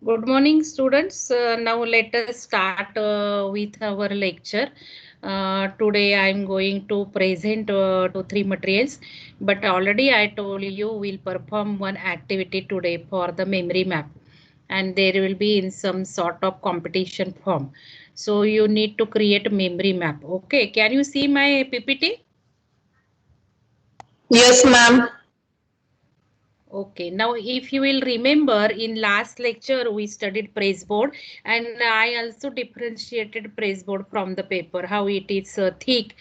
Good morning, students. Now let us start with our lecture. Today I am going to present two, three materials, but already I told you we'll perform one activity today for the memory map, and there will be in some sort of competition form. So you need to create a memory map. Okay, can you see my PPT? Yes, ma'am. Okay, now if you will remember in last lecture we studied pressboard and I also differentiated pressboard from the paper, how it is thick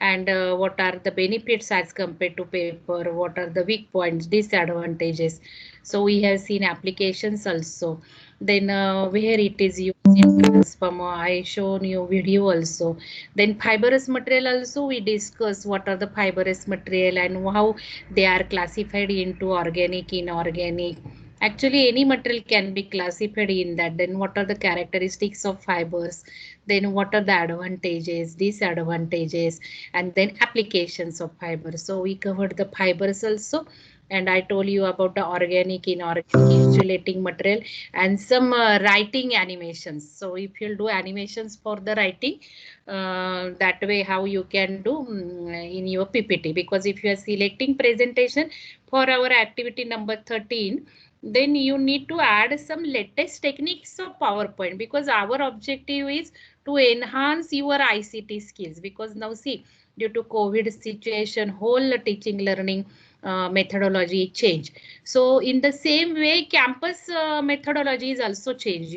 and what are the benefits as compared to paper, what are the weak points, disadvantages. So we have seen applications also. Then where it is used in transformer, I shown you video also. Then fibrous material also we discuss what are the fibrous material and how they are classified into organic, inorganic. Actually any material can be classified in that. Then what are the characteristics of fibers, then what are the advantages, disadvantages, and then applications of fibers. So we covered the fibers also, and I told you about the organic, inorganic, insulating material, and some writing animations. So if you'll do animations for the writing, that way how you can do in your PPT, because if you are selecting presentation for our activity number 13, then you need to add some latest techniques of PowerPoint, because our objective is to enhance your ICT skills. Because now see, due to COVID situation, whole teaching learning methodology change. So in the same way, campus methodology is also changed.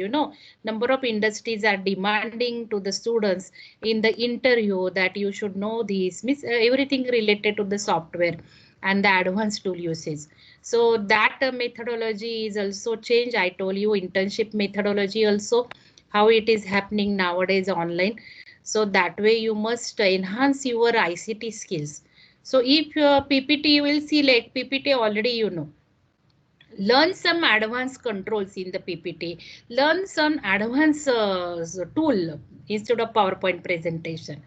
Number of industries are demanding to the students in the interview that you should know this, means everything related to the software and the advanced tool usage. So that methodology is also changed. I told you internship methodology also, how it is happening nowadays online. So that way you must enhance your ICT skills. So if PPT, you will select PPT already, learn some advanced controls in the PPT, learn some advanced tool instead of PowerPoint presentation.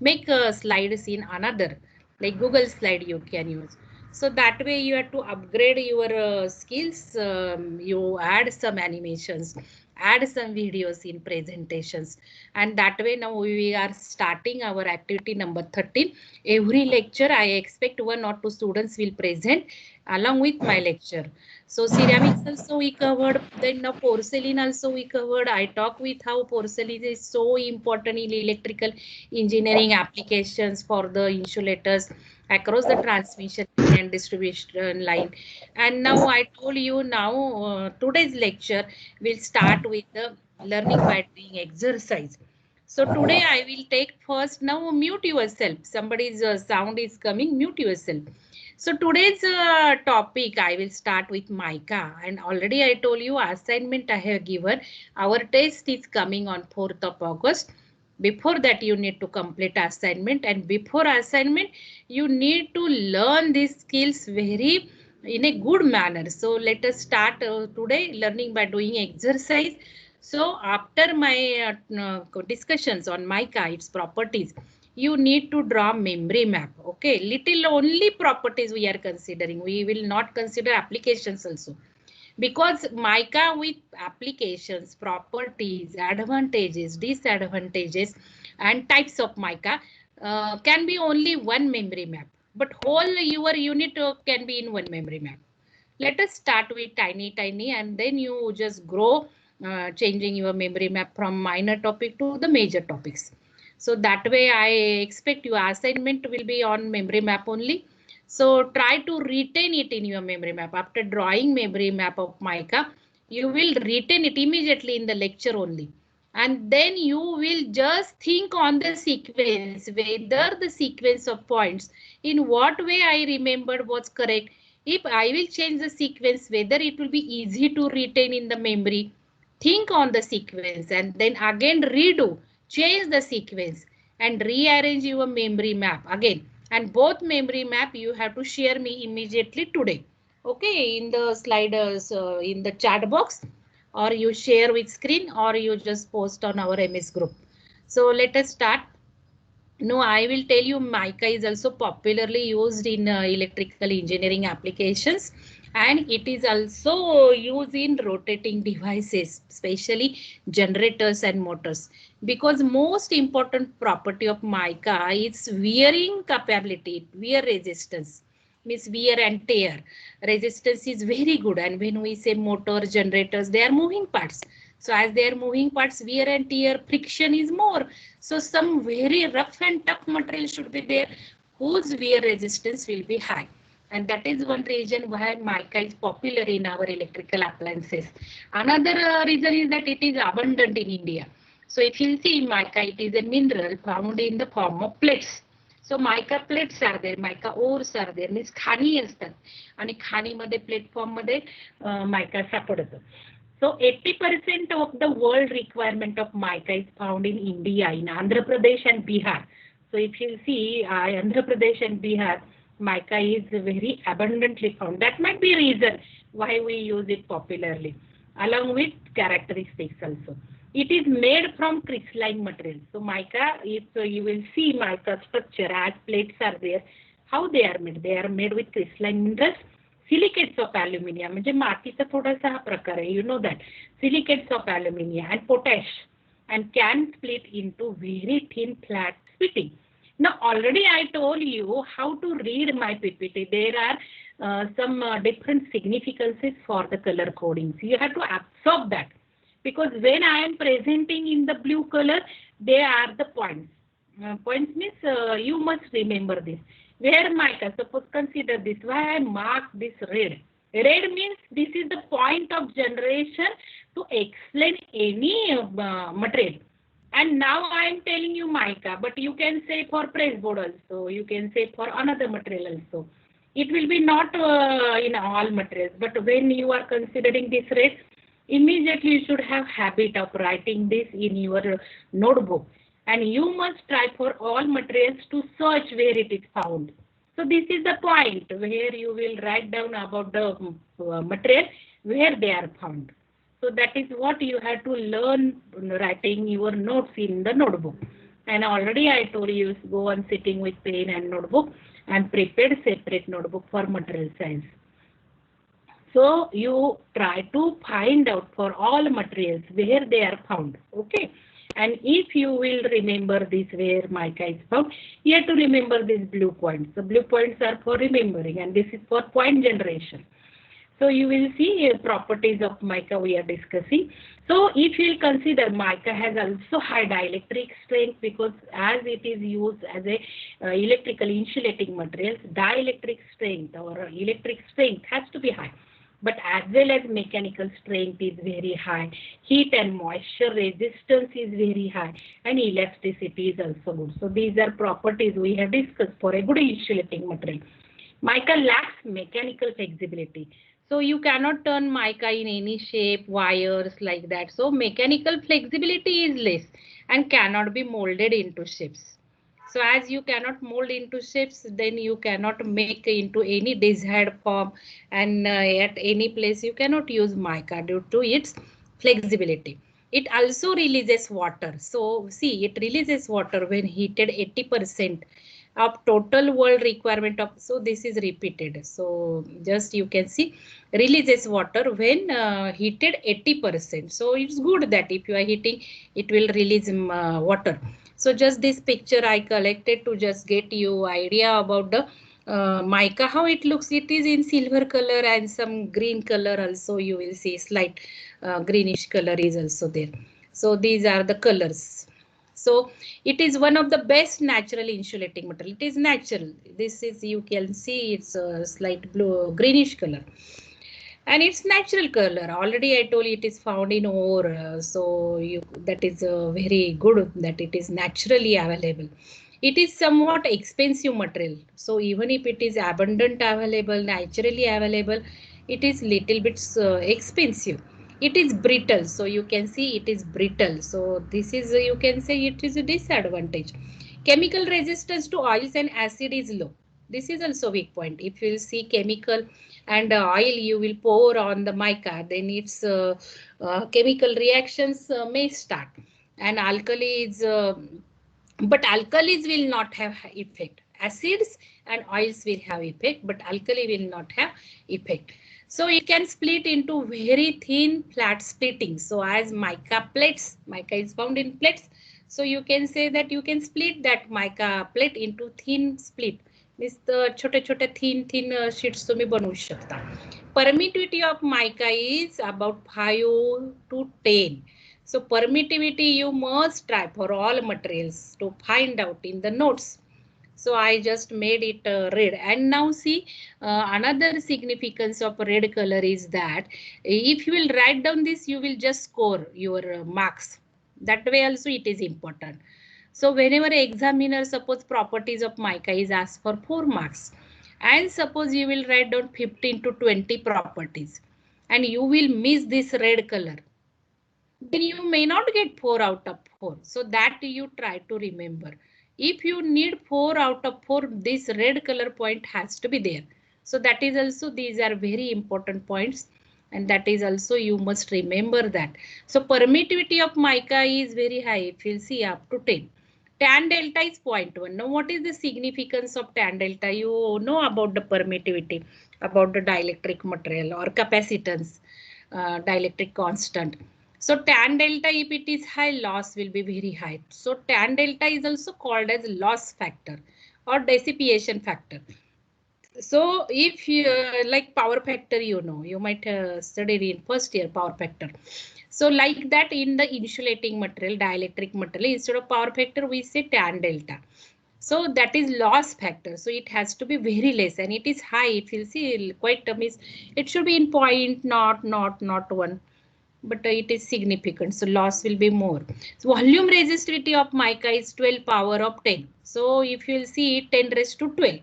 Make slides in another, like Google slide you can use. So that way you have to upgrade your skills. You add some animations, add some videos in presentations. And that way now we are starting our activity number 13. Every lecture I expect one or two students will present along with my lecture. So ceramics also we covered, then now porcelain also we covered. I talk with how porcelain is so important in electrical engineering applications for the insulators across the transmission and distribution line. And now I told you now today's lecture will start with the learning by doing exercise. So today I will take first, now mute yourself. Somebody's sound is coming, mute yourself. So today's topic, I will start with Mica, and already I told you assignment I have given. Our test is coming on 4th of August. Before that you need to complete assignment, and before assignment you need to learn these skills very in a good manner. So let us start today learning by doing exercise. So after my discussions on Mica, its properties, you need to draw memory map. Okay, little only properties we are considering. We will not consider applications also, because Mica with applications, properties, advantages, disadvantages, and types of Mica can be only one memory map, but whole your unit can be in one memory map. Let us start with tiny and then you just grow, changing your memory map from minor topic to the major topics. So that way I expect your assignment will be on memory map only. So try to retain it in your memory map. After drawing memory map of Mica, you will retain it immediately in the lecture only, and then you will just think on the sequence, whether the sequence of points, in what way I remembered was correct. If I will change the sequence, whether it will be easy to retain in the memory. Think on the sequence and then again redo, change the sequence and rearrange your memory map again. And both memory map you have to share me immediately today. Okay, in the sliders, in the chat box, or you share with screen, or you just post on our MS group. So let us start. No, I will tell you Mica is also popularly used in electrical engineering applications, and it is also used in rotating devices, especially generators and motors, because most important property of mica is wearing capability, wear resistance, means wear and tear. Resistance is very good, and when we say motor, generators, they are moving parts. So as they are moving parts, wear and tear, friction is more. So some very rough and tough material should be there whose wear resistance will be high. And that is one reason why mica is popular in our electrical appliances. Another reason is that it is abundant in India. So if you see mica, it is a mineral found in the form of plates. So mica plates are there, mica ores are there, means खाणी असतात आणि खाणीमध्ये platform मध्ये mica सापडतं. So 80% of the world requirement of mica is found in India, in Andhra Pradesh and Bihar. So if you see Andhra Pradesh and Bihar, mica is very abundantly found. That might be a reason why we use it popularly, along with characteristics also. It is made from crystalline material. So mica, if you will see mica structure as plates are there, how they are made? They are made with crystalline minerals, silicates of aluminium. म्हणजे मातीचा थोडासा हा प्रकार आहे, you know that. Silicates of aluminium and potash, and can split into very thin flat splitting. Now already I told you how to read my PPT. There are some different significances for the color coding. So you have to absorb that, because when I am presenting in the blue color, they are the points. Points means you must remember this. Where mica, suppose consider this, why I mark this red. Red means this is the point of generation to explain any material. And now I am telling you mica, but you can say for press board also, you can say for another material also. It will be not in all materials, but when you are considering this red, immediately you should have habit of writing this in your notebook. And you must try for all materials to search where it is found. So this is the point where you will write down about the material, where they are found. So that is what you have to learn writing your notes in the notebook. And already I told you, go on sitting with pen and notebook and prepare separate notebook for material science. So you try to find out for all materials where they are found. Okay. And if you will remember this where mica is found, you have to remember these blue points. The blue points are for remembering, and this is for point generation. So you will see properties of mica we are discussing. So if you will consider, mica has also high dielectric strength, because as it is used as a electrical insulating materials, dielectric strength or electric strength has to be high. But as well as mechanical strength is very high, heat and moisture resistance is very high, and elasticity is also good. So these are properties we have discussed for a good insulating material. Mica lacks mechanical flexibility. So you cannot turn mica in any shape, wires like that. So mechanical flexibility is less and cannot be molded into shapes. So as you cannot mold into shapes, then you cannot make into any desired form, and at any place you cannot use mica due to its flexibility. It also releases water. So see, it releases water when heated 80% of total world requirement of, so this is repeated. So just you can see, releases water when heated 80%. So it's good that if you are heating, it will release water. So just this picture I collected to just get you idea about the mica, how it looks. It is in silver color and some green color also. You will see slight greenish color is also there. So these are the colors. So it is one of the best natural insulating material. It is natural. This is, you can see, it's a slight blue greenish color. And it's natural color. Already I told you it is found in ore. So that is very good that it is naturally available. It is somewhat expensive material. So even if it is abundant available, naturally available, it is little bit expensive. It is brittle. So you can see it is brittle. So this is, you can say it is a disadvantage. Chemical resistance to oils and acid is low. This is also weak point. If you will see chemical and oil you will pour on the mica, then its chemical reactions may start. And alkalis, but alkalis will not have effect. Acids and oils will have effect, but alkali will not have effect. So it can split into very thin flat splitting. So as mica plates, mica is found in plates. So you can say that you can split that mica plate into thin split. Means the छोटे thin sheets तुम्ही बनवू शकता. Permittivity of mica is about 5 to 10. So permittivity you must try for all materials to find out in the notes. So I just made it red. And now see, another significance of red color is that if you will write down this, you will just score your marks. That way also it is important. So whenever examiner suppose properties of mica is asked for 4 marks, and suppose you will write down 15 to 20 properties, and you will miss this red color, then you may not get 4 out of 4. So that you try to remember. If you need 4 out of 4, this red color point has to be there. So that is also, these are very important points. And that is also, you must remember that. So permittivity of mica is very high. If you see up to 10. Tan delta is 0.1. Now what is the significance of tan delta? You know about the permittivity, about the dielectric material or capacitance, dielectric constant. So tan delta, if it is high, loss will be very high. So tan delta is also called as loss factor or dissipation factor. So if you like power factor, you know, you might study in first year power factor. So like that in the insulating material, dielectric material, instead of power factor, we say tan delta. So that is loss factor. So it has to be very less, and it is high. If you see quite miss, it should be in point, not 1. But it is significant, so loss will be more. So volume resistivity of mica is 12 power of 10. So if you will see 10 raised to 12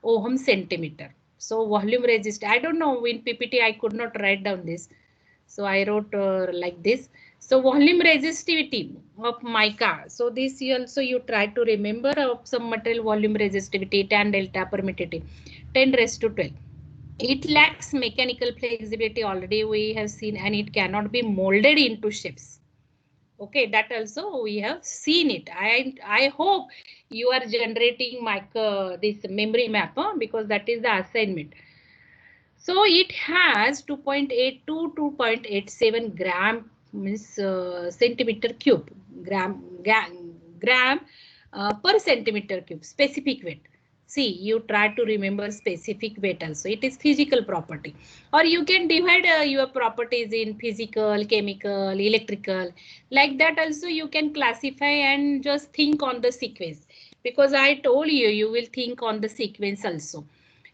ohm centimeter. So volume resist, I don't know, in PPT I could not write down this. So I wrote like this. So volume resistivity of mica. So this you also you try to remember of some material volume resistivity, tan delta, permittivity, 10 raised to 12. It lacks mechanical flexibility, already we have seen, and it cannot be molded into shapes. Okay, that also we have seen it. I hope you are generating this memory map, because that is the assignment. So it has 2.8 to 2.87 gram means centimeter cube, gram per centimeter cube, specific weight. See, you try to remember specific weight also. It is physical property. Or you can divide your properties in physical, chemical, electrical. Like that also you can classify and just think on the sequence. Because I told you, you will think on the sequence also.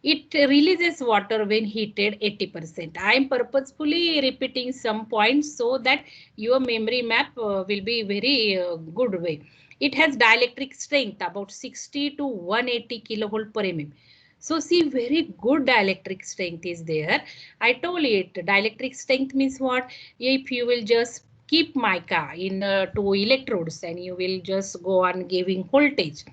It releases water when heated 80%. I am purposefully repeating some points so that your memory map will be very good way. It has dielectric strength about 60 to 180 kilovolt per mm. So see, very good dielectric strength is there. I told you it, dielectric strength means what? If you will just keep mica in 2 electrodes and you will just go on giving voltage.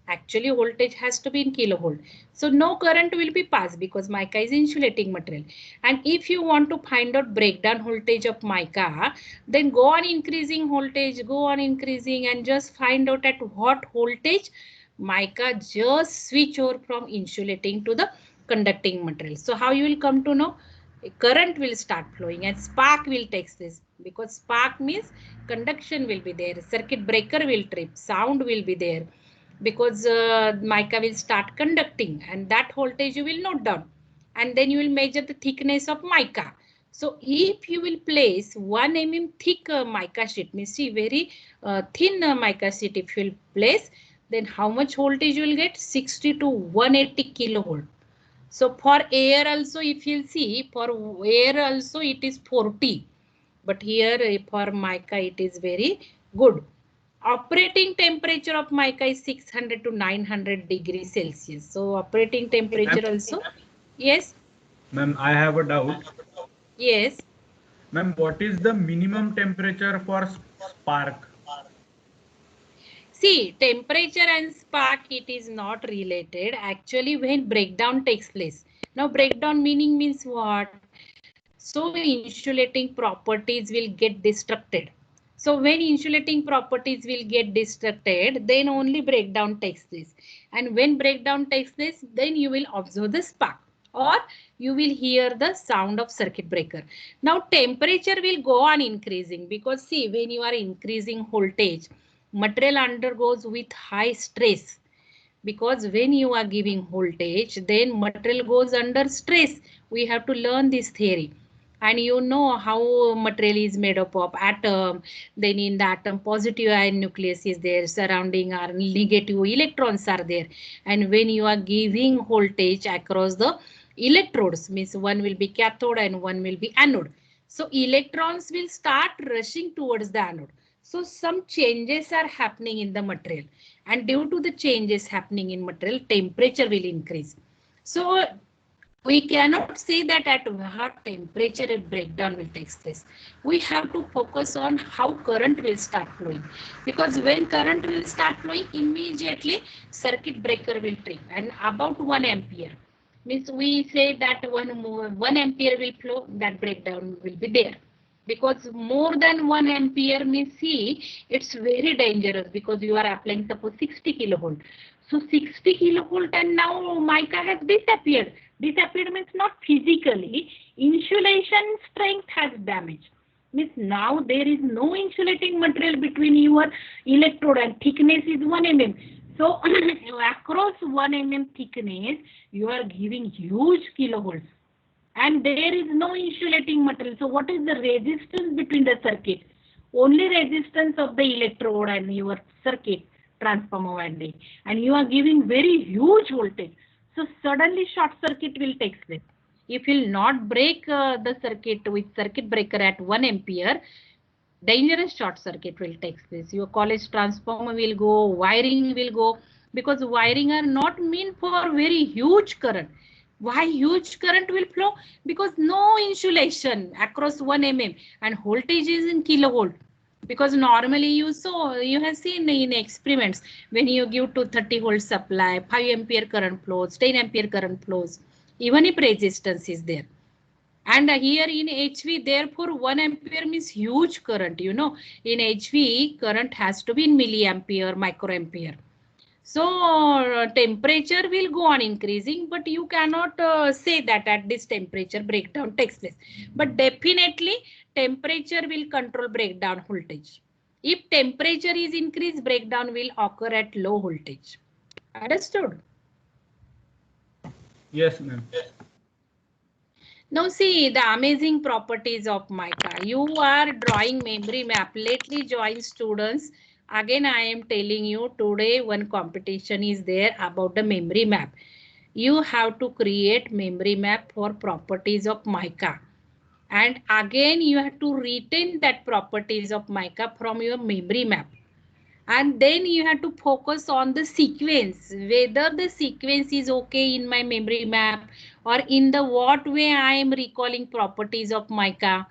Actually, voltage has to be in kilovolt. So no current will be passed because mica is insulating material. And if you want to find out breakdown voltage of mica, then go on increasing voltage, go on increasing, and just find out at what voltage mica just switch over from insulating to the conducting material. So how you will come to know? A current will start flowing and spark will take this, because spark means conduction will be there, circuit breaker will trip, sound will be there, because mica will start conducting, and that voltage you will note down, and then you will measure the thickness of mica. So if you will place 1 mm thick mica sheet, means see very thin mica sheet, if you will place, then how much voltage you will get? 60 to 180 kilovolt. So for air also, if you see, for air also it is 40, but here for mica it is very good. Operating temperature of mica is 600 to 900 degrees Celsius. So operating temperature also. Yes. Ma'am, I have a doubt. Yes. Ma'am, what is the minimum temperature for spark? See, temperature and spark, it is not related. Actually, when breakdown takes place. Now, breakdown means what? So, insulating properties will get destructed. So, when insulating properties will get destructed, then only breakdown takes place. And when breakdown takes place, then you will observe the spark. or you will hear the sound of circuit breaker. Now temperature will go on increasing, because see, when you are increasing voltage, material undergoes with high stress, because when you are giving voltage, then material goes under stress. We have to learn this theory. And you know how material is made up of atom. Then in the atom, positive ion nucleus is there, surrounding are negative electrons are there. And when you are giving voltage across the electrodes, means one will be cathode and one will be anode. So electrons will start rushing towards the anode. So some changes are happening in the material, and due to the changes happening in material, temperature will increase. So we cannot say that at what temperature a breakdown will take place. We have to focus on how current will start flowing, because when current will start flowing, immediately circuit breaker will trip, and about 1 ampere means we say that 1 ampere will flow, that breakdown will be there. Because more than 1 ampere means, see, it's very dangerous, because you are applying suppose 60 kilovolt. So 60 kilovolt and now mica has disappeared. Disappeared means not physically, insulation strength has damaged. Means now there is no insulating material between your electrode, and thickness is 1 mm. So across 1 mm thickness, you are giving huge kilovolts, and there is no insulating material. So what is the resistance between the circuit? Only resistance of the electrode and your circuit transformer winding, and you are giving very huge voltage. So suddenly short circuit will take place. If you will not break the circuit with circuit breaker at 1 ampere, dangerous short circuit will take place. Your college transformer will go, wiring will go, because wiring are not meant for very huge current. Why huge current will flow? Because no insulation across 1 mm, and voltage is in kilovolt. Because normally you have seen in experiments, when you give to 30 volt supply, 5 ampere current flows, 10 ampere current flows, even if resistance is there. And here in HV, therefore 1 ampere means huge current. You know, in HV, current has to be in milliampere, microampere. So temperature will go on increasing, but you cannot say that at this temperature breakdown takes place. But definitely temperature will control breakdown voltage. If temperature is increased, breakdown will occur at low voltage. Understood? Yes, ma'am. Now see the amazing properties of mica. You are drawing memory map. Lately join students. Again, I am telling you today one competition is there about the memory map. You have to create memory map for properties of mica. And again, you have to retain that properties of mica from your memory map. And then you have to focus on the sequence, whether the sequence is okay in my memory map, or in the what way I am recalling properties of mica,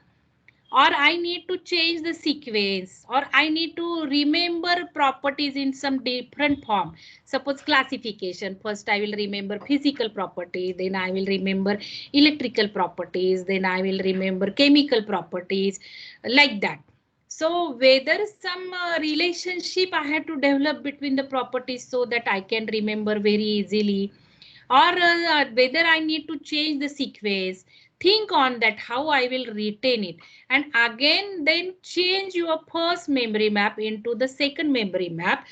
or I need to change the sequence, or I need to remember properties in some different form. Suppose classification, first I will remember physical property, then I will remember electrical properties, then I will remember chemical properties, like that. So whether some relationship I had to develop between the properties so that I can remember very easily, or whether I need to change the sequence, think on that how I will retain it, and again then change your first memory map into the second memory map,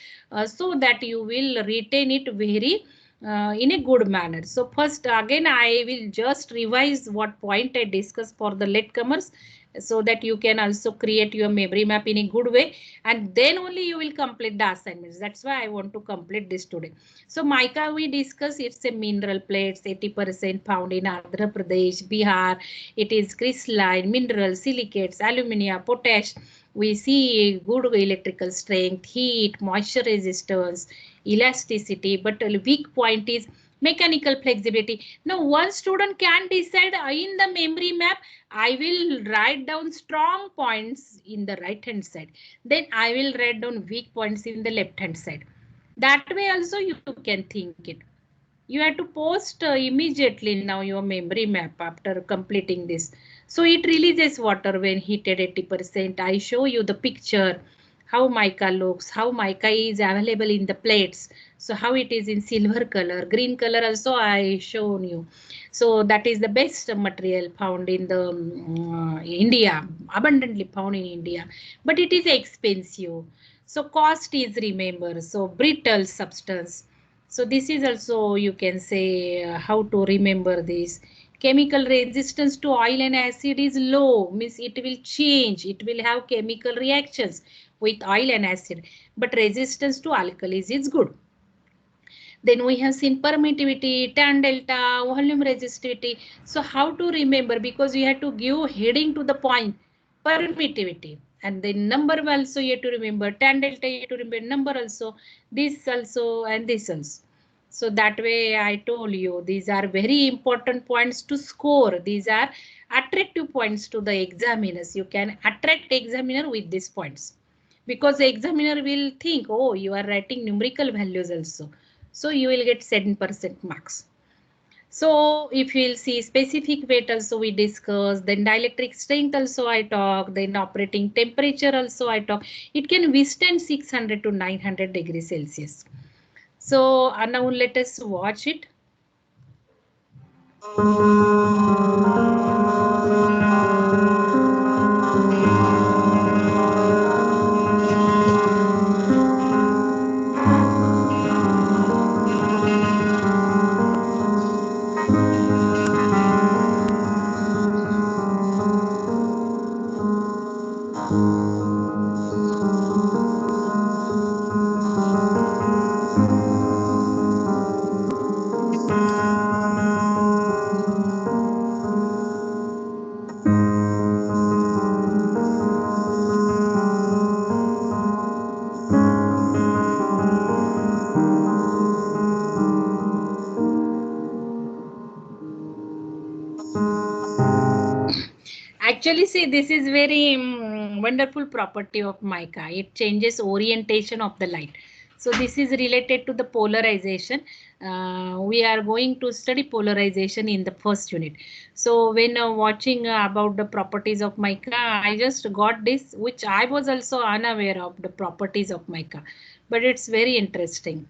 so that you will retain it very in a good manner. So first again I will just revise what point I discussed for the latecomers, so that you can also create your memory map in a good way, and then only you will complete the assignments. That's why I want to complete this today. So mica we discuss, it's a mineral plates, 80% found in Andhra Pradesh, Bihar. It is crystalline, mineral, silicates, alumina, potash. We see good electrical strength, heat, moisture resistance, elasticity, but a weak point is mechanical flexibility. Now one student can decide in the memory map, I will write down strong points in the right hand side. Then I will write down weak points in the left hand side. That way also you can think it. You have to post immediately now your memory map after completing this. So it releases water when heated 80%. I show you the picture, how mica looks, how mica is available in the plates. So how it is in silver color, green color also I shown you. So that is the best material found in the India, abundantly found in India, but it is expensive. So cost is, remember, so brittle substance. So this is also, you can say, how to remember this. Chemical resistance to oil and acid is low, means it will change, it will have chemical reactions with oil and acid, but resistance to alkalis is good. Then we have seen permittivity, tan delta, volume resistivity. So how to remember, because you have to give heading to the point, permittivity, and then number also you have to remember, tan delta you have to remember, number also, this also and this also. So that way I told you these are very important points to score. These are attractive points to the examiners. You can attract examiner with these points, because the examiner will think, oh, you are writing numerical values also. So you will get 7% marks. So if you will see specific weight also we discuss, then dielectric strength also I talk, then operating temperature also I talk. It can withstand 600 to 900 degrees Celsius. So now let us watch it. Actually, see, this is very wonderful property of mica. It changes orientation of the light. So this is related to the polarization. We are going to study polarization in the first unit. So when watching about the properties of mica, I just got this, which I was also unaware of the properties of mica, but it's very interesting.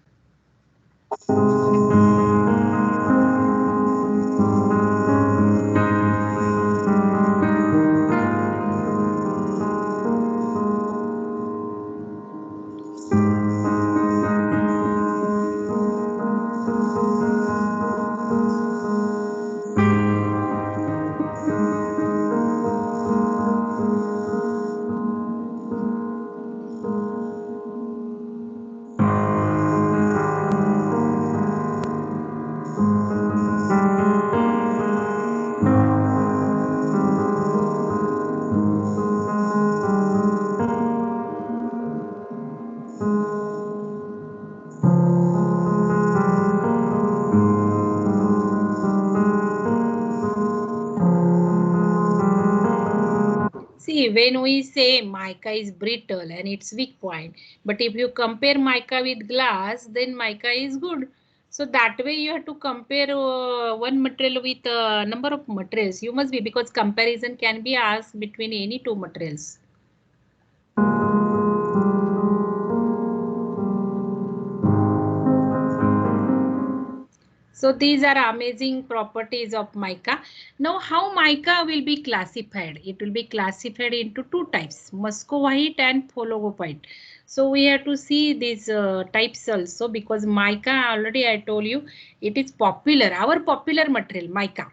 See, when we say mica is brittle and it's weak point, but if you compare mica with glass, then mica is good. So that way you have to compare one material with a number of materials. You must be, because comparison can be asked between any two materials. So these are amazing properties of mica. Now how mica will be classified? It will be classified into two types, muscovite and phologopite. So we have to see these types also, because mica, already I told you, it is popular, our popular material, mica.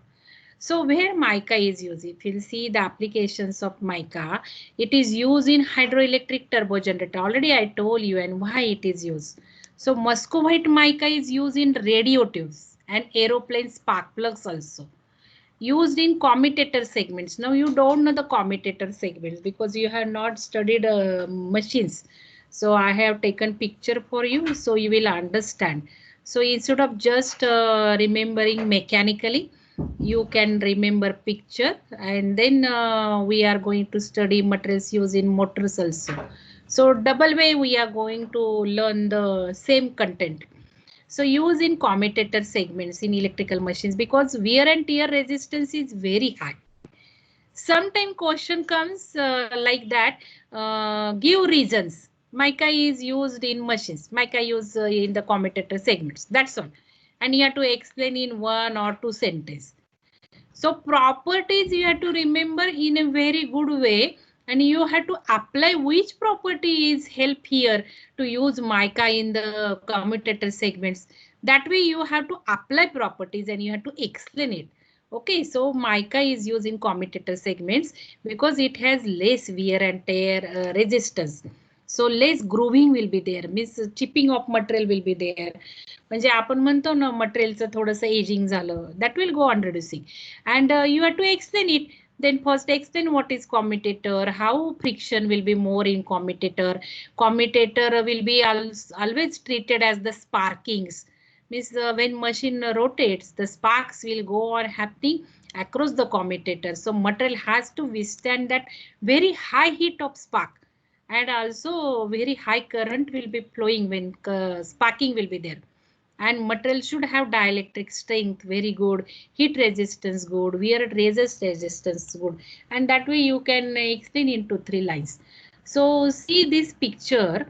So where mica is used, if you'll see the applications of mica, it is used in hydroelectric turbo generator. Already I told you and why it is used. So muscovite mica is used in radio tubes and aeroplane spark plugs also. Used in commutator segments. Now you don't know the commutator segments because you have not studied machines. So I have taken picture for you so you will understand. So instead of just remembering mechanically, you can remember picture, and then we are going to study materials used in motors also. So double way we are going to learn the same content. So use in commutator segments in electrical machines, because wear and tear resistance is very high. Sometime question comes like that, give reasons. Mica is used in machines. Mica used in the commutator segments. That's all. And you have to explain in 1 or 2 sentences. So properties you have to remember in a very good way, and you have to apply which property is help here to use mica in the commutator segments. That way you have to apply properties and you have to explain it. Okay, so mica is used in commutator segments because it has less wear and tear resistance. So less grooving will be there, means chipping of material will be there. म्हणजे आपण म्हणतो ना मटेरियलचं थोडंसं ageing झालं, that will go on reducing. And you have to explain it. Then first explain what is commutator, how friction will be more in commutator. Commutator will be always treated as the sparkings. Means when machine rotates, the sparks will go on happening across the commutator. So material has to withstand that very high heat of spark. And also very high current will be flowing when sparking will be there. And material should have dielectric strength very good, heat resistance good, wear resistance good, and that way you can explain into 3 lines. So see this picture,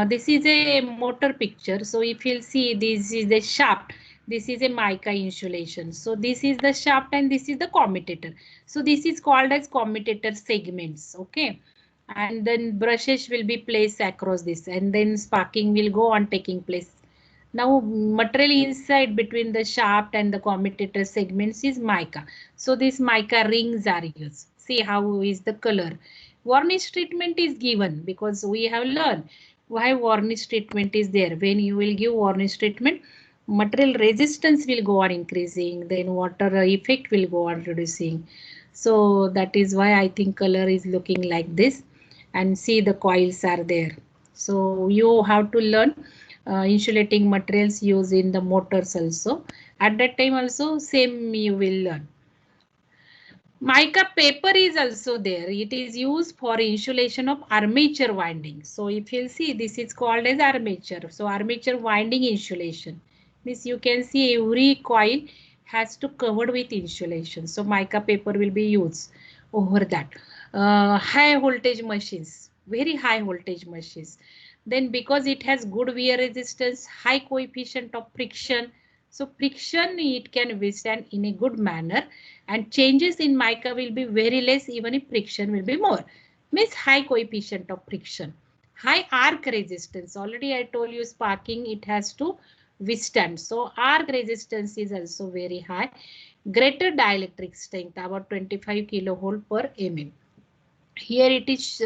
this is a motor picture. So if you'll see, this is the shaft, this is a mica insulation. So this is the shaft and this is the commutator. So this is called as commutator segments. Okay, and then brushes will be placed across this, and then sparking will go on taking place. Now material inside between the shaft and the commutator segments is mica. So these mica rings are used. See how is the color. Varnish treatment is given because we have learned why varnish treatment is there. When you will give varnish treatment, material resistance will go on increasing, then water effect will go on reducing. So that is why I think color is looking like this, and see the coils are there. So you have to learn insulating materials used in the motors also. At that time also same you will learn. Mica paper is also there. It is used for insulation of armature winding. So if you see, this is called as armature. So armature winding insulation. Means you can see every coil has to covered with insulation. So mica paper will be used over that. High voltage machines, very high voltage machines. Then because it has good wear resistance, high coefficient of friction. So friction it can withstand in a good manner, and changes in mica will be very less even if friction will be more. Means high coefficient of friction. High arc resistance. Already I told you sparking it has to withstand. So arc resistance is also very high. Greater dielectric strength about 25 kilovolt per mm. Here it is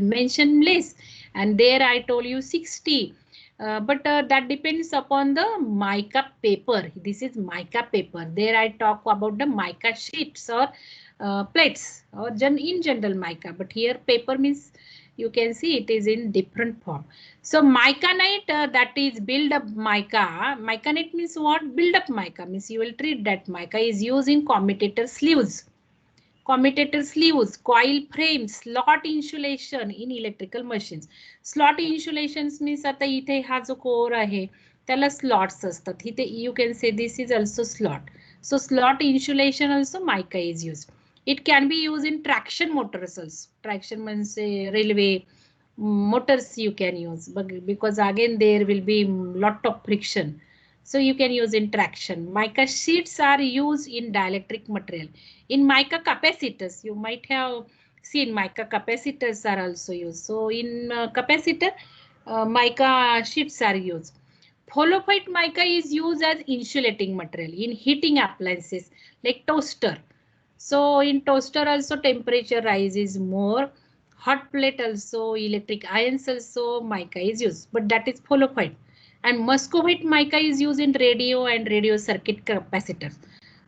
mentioned less, and there I told you 60. But that depends upon the mica paper. This is mica paper. There I talk about the mica sheets or plates or in general mica. But here paper means you can see it is in different form. So micanite that is build up mica. Micanite means what? Build up mica means you will treat that mica is used in commutator sleeves. Commutator sleeves, coil frames, slot insulation in electrical machines. Slot insulations means आता इथे हा जो core आहे त्याला slots असतात. इथे you can say this is also slot. So slot insulation also mica is used. It can be used in traction motors also. Traction means railway motors you can use, but because again there will be lot of friction. So you can use in traction. Mica sheets are used in dielectric material. In mica capacitors, you might have seen mica capacitors are also used. So in capacitor, mica sheets are used. Pholophyte mica is used as insulating material in heating appliances like toaster. So in toaster also temperature rise is more. Hot plate also, electric irons also, mica is used, but that is pholophyte. And muscovite mica is used in radio and radio circuit capacitors.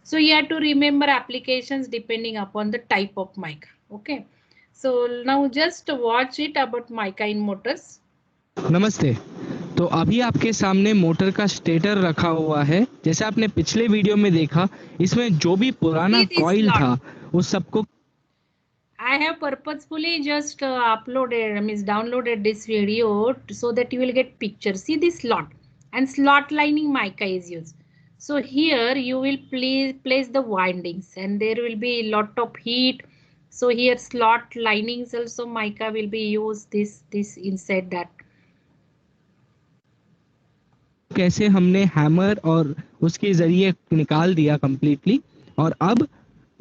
So you have to remember applications depending upon the type of mica. Okay. So now just watch it about mica in motors. नमस्ते। तो अभी आपके सामने motor का stator रखा हुआ है। जैसे आपने पिछले वीडियो में देखा, इसमें जो भी पुराना कॉइल था उस सबको I have purposefully just downloaded this video so that you will get picture. See this slot, and slot lining mica is used. So here you will place the windings, and there will be a lot of heat So here slot linings also mica will be used this inside that. कैसे हमने hammer और उसके जरिए निकाल दिया completely. और अब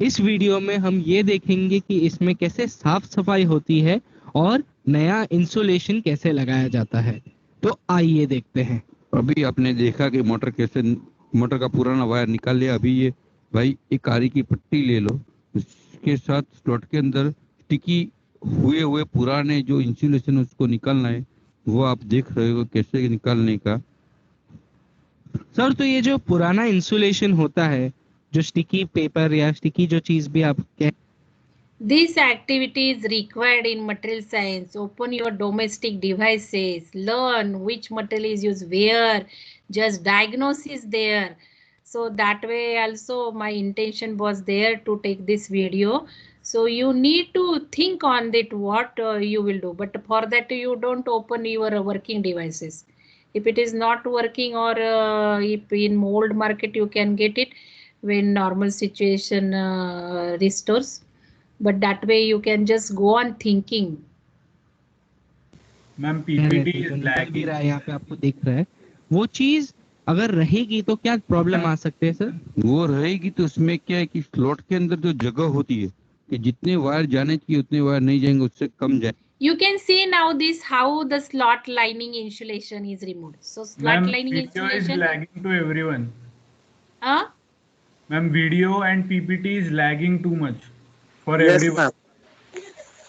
इस वीडियो में हम ये देखेंगे कि इसमें कैसे साफ सफाई होती है और नया इंसुलेशन कैसे लगाया जाता है। तो आइए देखते हैं। अभी आपने देखा कि मोटर का पुराना वायर निकाल लिया। अभी ये भाई एक कारी की पट्टी ले लो, उसके साथ स्लॉट के अंदर स्टिकी हुए पुराने जो इंसुलेशन उसको निकालना है, वो आप देख रहे हो कैसे निकालने का। सर तो ये जो पुराना इंसुलेशन होता है, जो स्टिकी पेपर या स्टिकी जो चीज भी आप कह, This activity is required in material science. Open your domestic devices, learn which material is used where, just diagnosis there. So that way also my intention was there to take this video. So you need to think on that what you will do, but for that you don't open your working devices. If it is not working, or if in mold market you can get it when normal situation restores, but that way you can just go on thinking. Ma'am जो PPT निकल is भी lagging. रहा है यहाँ पे आपको दिख रहा है, वो चीज अगर रहेगी तो क्या प्रॉब्लम आ सकते हैं सर? वो रहेगी तो उसमें क्या है कि स्लॉट के अंदर जो जगह होती है कि जितने वायर जाने चाहिए उतने वायर नहीं जाएंगे, उससे कम जाए। You can see now this how the slot lining insulation is removed. So slot ma'am lining video is insulation. Lagging to everyone. Huh? Ma'am video and PPT is lagging too much for Yes, everyone. ma'am.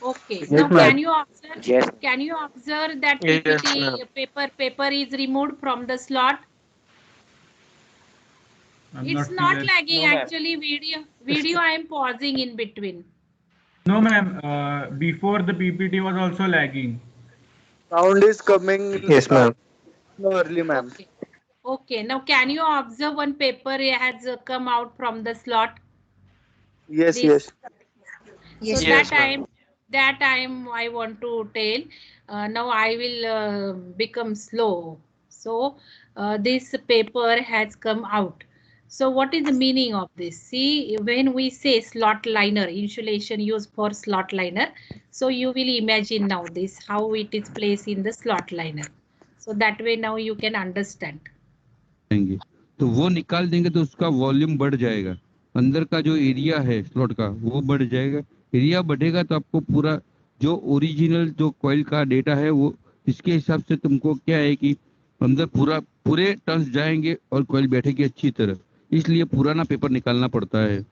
Okay. Yes, Now ma'am. can you observe? Yes. Can you observe that Yes, PPT ma'am. paper is removed from the slot? It's not lagging. No, ma'am. Actually, video I am pausing in between. No, ma'am. Before the PPT was also lagging. Sound is coming. Yes, ma'am. No early, ma'am. Okay. Okay. Now can you observe one paper has come out from the slot? Yes, This. yes. So Yes, that time I want to tell. Now I will become slow. So this paper has come out. So what is the meaning of this? See, when we say slot liner, insulation used for slot liner. So you will imagine now this, how it is placed in the slot liner. So that way now you can understand. जाएंगे तो वो निकाल देंगे तो उसका volume बढ़ जाएगा, अंदर का जो एरिया है स्लॉट का वो बढ़ जाएगा। एरिया बढ़ेगा तो आपको पूरा जो ओरिजिनल जो कॉइल का डेटा है वो इसके हिसाब से तुमको क्या है कि अंदर पूरे टर्न्स जाएंगे और कॉइल बैठेगी अच्छी तरह, इसलिए पुराना पेपर निकालना पड़ता है।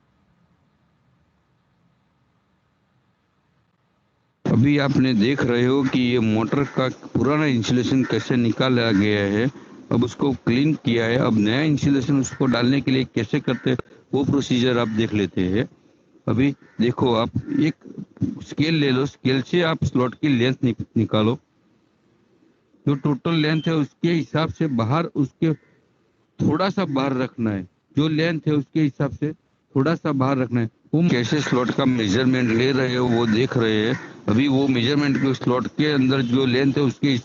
अभी आपने देख रहे हो कि ये मोटर का पुराना इंसुलेशन कैसे निकाला गया है, अब उसको क्लीन किया है। अब नया इंसुलेशन उसको डालने के लिए कैसे करते हैं वो प्रोसीजर आप देख लेते हैं। अभी देखो, आप एक स्केल ले लो, स्केल से आप स्लॉट की लेंथ निकालो, जो टोटल लेंथ है उसके हिसाब से बाहर उसके थोड़ा सा बाहर रखना है, जो लेंथ है उसके हिसाब से थोड़ा सा बाहर रखना है। वो कैसे स्लॉट का मेजरमेंट ले रहे हो वो देख रहे हैं। अभी वो मेजरमेंट के स्लॉट के अंदर जो लेंथ है उसके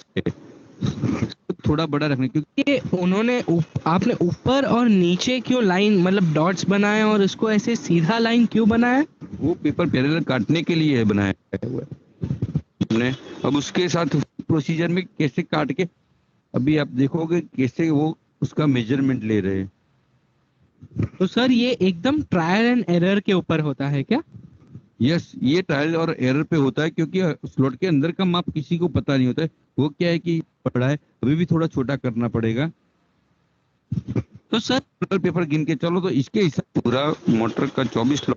थोड़ा बड़ा रखना, क्योंकि ये उन्होंने आपने ऊपर और नीचे क्यों लाइन मतलब डॉट्स बनाए और इसको ऐसे सीधा लाइन क्यों बनाया? वो पेपर पैरेलल काटने के लिए है बनाया हुआ हमने। अब उसके साथ प्रोसीजर में कैसे काट के अभी आप देखोगे कैसे वो उसका मेजरमेंट ले रहे हैं। तो सर ये एकदम ट्रायल एंड एरर के ऊपर होता है क्या? यस, ये ट्रायल और एरर पे होता है, क्योंकि स्लॉट के अंदर का माप किसी को पता नहीं होता है। वो क्या है कि बड़ा है, अभी भी थोड़ा छोटा करना पड़ेगा। तो सर पेपर गिन के चलो तो इसके हिसाब पूरा मोटर का 24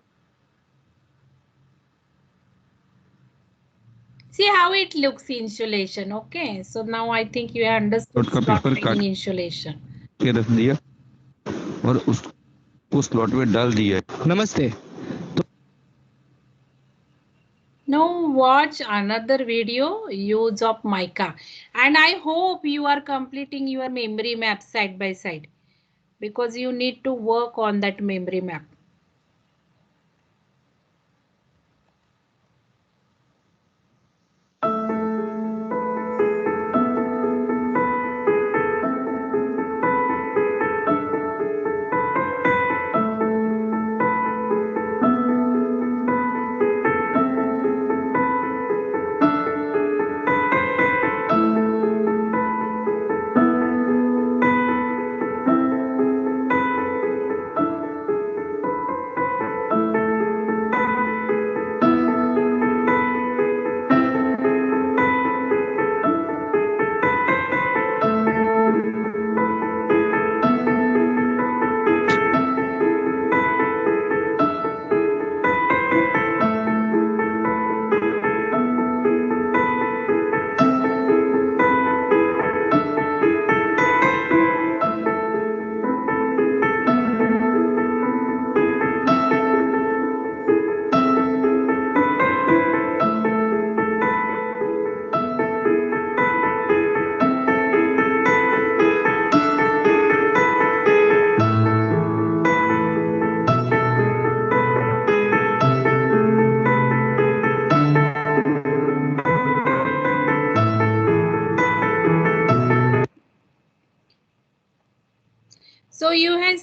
See how it looks insulation. Okay. So now I think you understood का slot पेपर lining insulation. के रख दिया और उसको स्लॉट में डाल दिया। नमस्ते। Now watch another video use of mica, and I hope you are completing your memory map side by side, because you need to work on that memory map.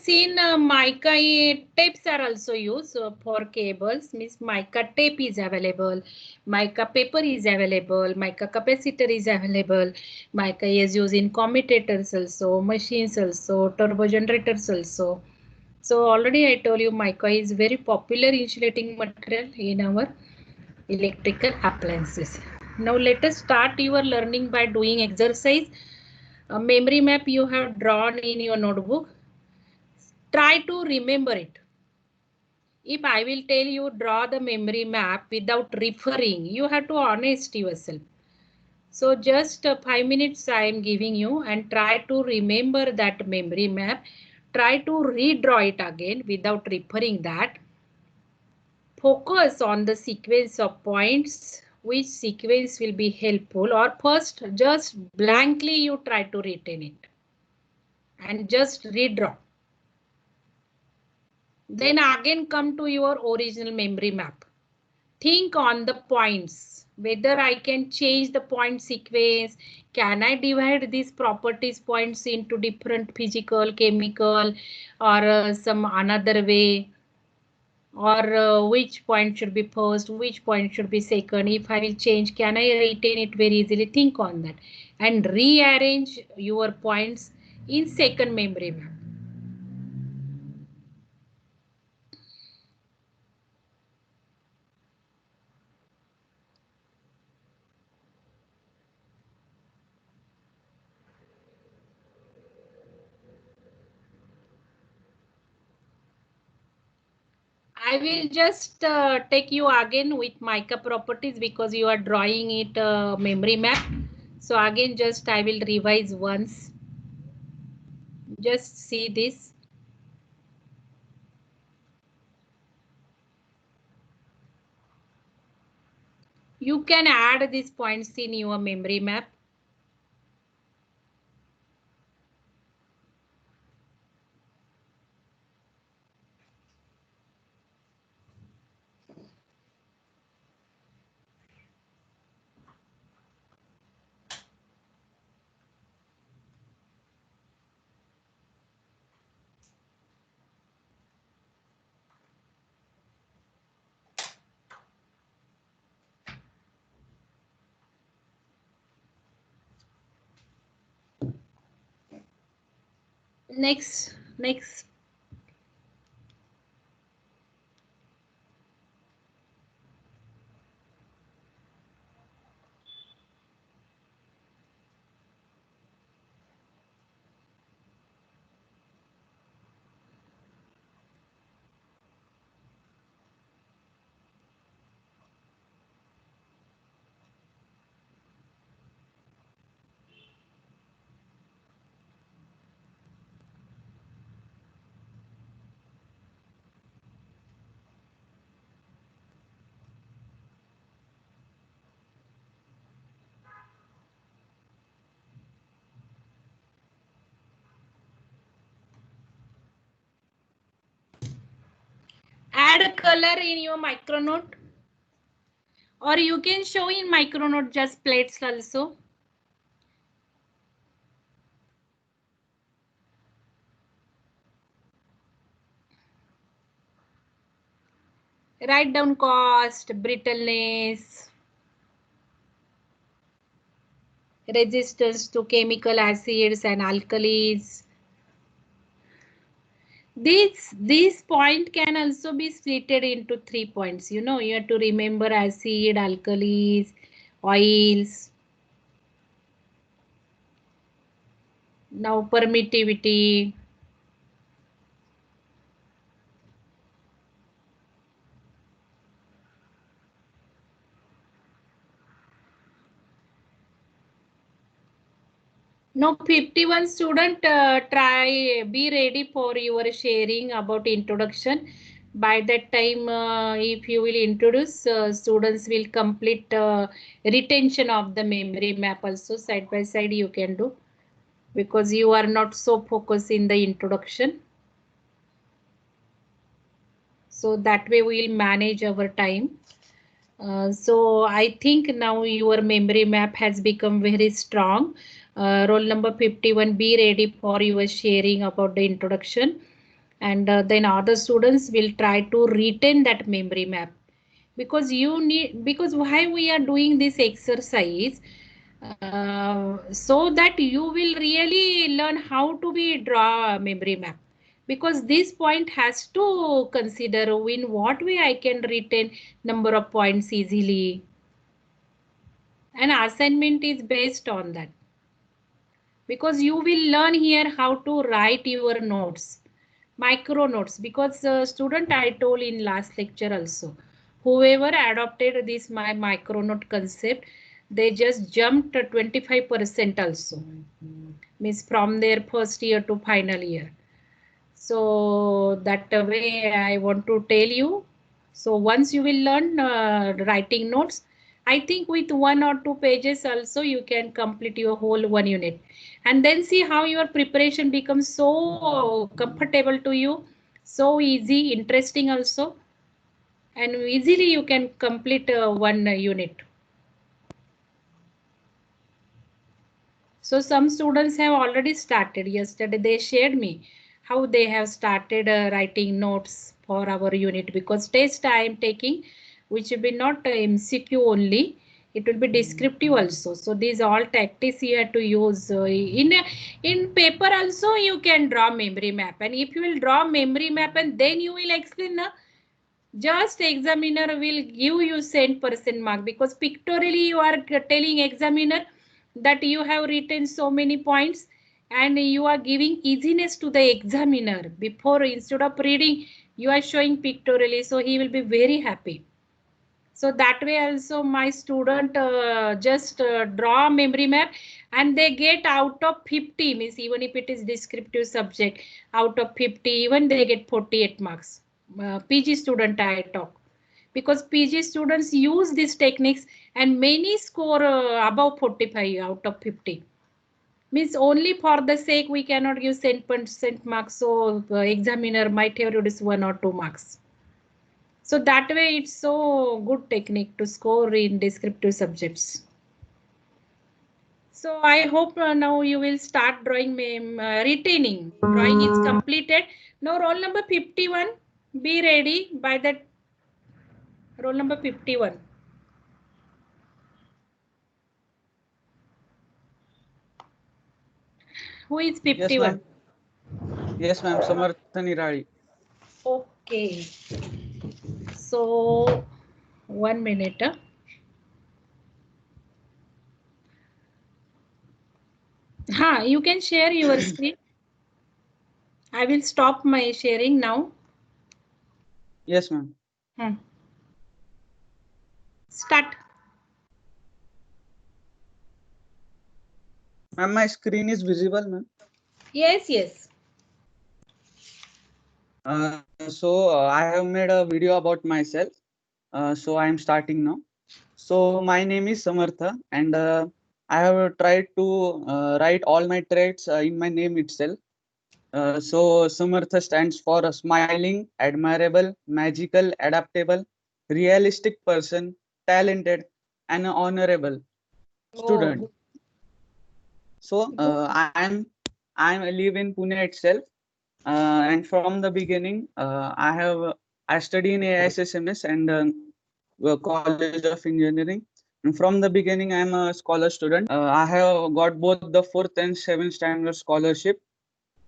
seen mica tapes are also used for cables. Means mica tape is available, mica paper is available, mica capacitor is available. Mica is used in commutators also, machines also, turbo generators also. So already I told you mica is very popular insulating material in our electrical appliances. Now let us start your learning by doing exercise. A memory map you have drawn in your notebook. Try to remember it. If I will tell you draw the memory map without referring, you have to honest yourself. So just 5 minutes I am giving you and try to remember that memory map. Try to redraw it again without referring that. Focus on the sequence of points. Which sequence will be helpful, or first just blankly you try to retain it and just redraw. Then again come to your original memory map. Think on the points, whether I can change the point sequence. Can I divide these properties points into different physical, chemical, or some another way? Or which point should be first, which point should be second? If I will change, can I retain it very easily? Think on that and rearrange your points in second memory map. I will just take you again with mica properties because you are drawing it memory map. So again, just I will revise once. Just see this. You can add these points in your memory map. Next. Add a color in your micronote, or you can show in micronote just plates also. Write down cost, brittleness, resistance to chemical acids and alkalis. This point can also be splitted into 3 points. You know, you have to remember acid, alkalis, oils. Now permittivity. Now 51 student, be ready for your sharing about introduction. By that time, if you will introduce, students will complete retention of the memory map also. Side by side you can do, because you are not so focused in the introduction. So that way we will manage our time. So I think now your memory map has become very strong. Roll number 51, be ready for your sharing about the introduction. and then other students will try to retain that memory map, because because why we are doing this exercise, so that you will really learn how to be draw a memory map, because this point has to consider in what way I can retain number of points easily, and assignment is based on that, because you will learn here how to write your notes, micro notes, because student, I told in last lecture also, whoever adopted this my micro note concept, they just jumped 25% also, means from their first year to final year. So that way I want to tell you. So once you will learn writing notes, I think with 1 or 2 pages also you can complete your whole 1 unit, and then see how your preparation becomes so comfortable to you, so easy, interesting also, and easily you can complete 1 unit. So some students have already started. Yesterday they shared me how they have started writing notes for our unit, because test I am taking, which will be not MCQ only, it will be descriptive also. So these all tactics you have to use in paper also. You can draw memory map, and if you will draw memory map and then you will explain, just examiner will give you 100% mark, because pictorially you are telling examiner that you have written so many points, and you are giving easiness to the examiner. Before, instead of reading, you are showing pictorially, so he will be very happy. So that way also my student just draw memory map, and they get out of 50, means even if it is descriptive subject, out of 50 even they get 48 marks. PG student I talk, because PG students use these techniques and many score above 45 out of 50. Means only for the sake we cannot give 10% marks, so examiner might have reduced 1 or 2 marks. So that way it's so good technique to score in descriptive subjects. So I hope now you will start drawing, retaining. Drawing is completed. Now roll number 51, be ready by that. Roll number 51. Who is 51? Yes, ma'am. Samartha Nirali. Okay. So 1 minute. You can share your screen. I will stop my sharing now. Yes, ma'am. Start. Ma'am, my screen is visible, ma'am. Yes, yes. I have made a video about myself. So I am starting now. So my name is Samartha, and I have tried to write all my traits in my name itself. So Samartha stands for a smiling, admirable, magical, adaptable, realistic person, talented, and honorable student. So I live in Pune itself, and from the beginning, I study in AISSMS and College of Engineering. And from the beginning, I'm a scholar student. I have got both the 4th and 7th standard scholarship,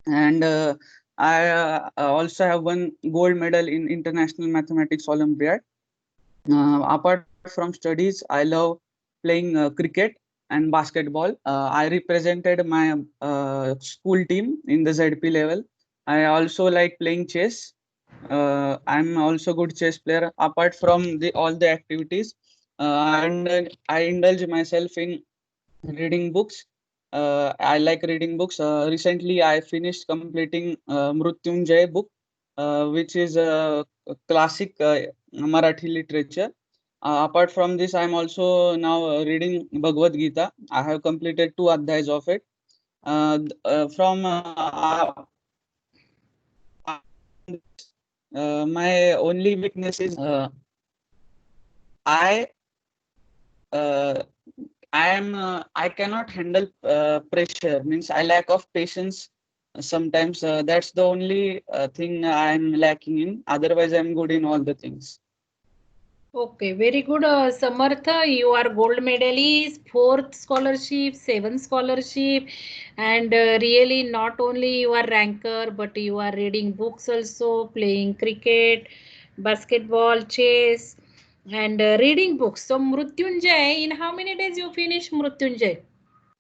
and I also have won gold medal in International Mathematics Olympiad. Apart from studies, I love playing cricket and basketball. I represented my school team in the ZP level. I also like playing chess. I'm also good chess player. Apart from all the activities, I indulge myself in reading books. I like reading books. Recently, I finished completing Mrutyunjay book, which is a classic Marathi literature. Apart from this, I'm also now reading Bhagavad Gita. I have completed 2 adhyas of it. My only weakness is I I cannot handle pressure. Means I lack of patience sometimes that's the only thing I'm lacking in. Otherwise, I'm good in all the things. Okay, very good, Samartha. You are gold medalist, 4th scholarship, 7th scholarship, and really not only you are ranker, but you are reading books also, playing cricket, basketball, chess, and reading books. So Mrutyunjay, in how many days you finish Mrutyunjay?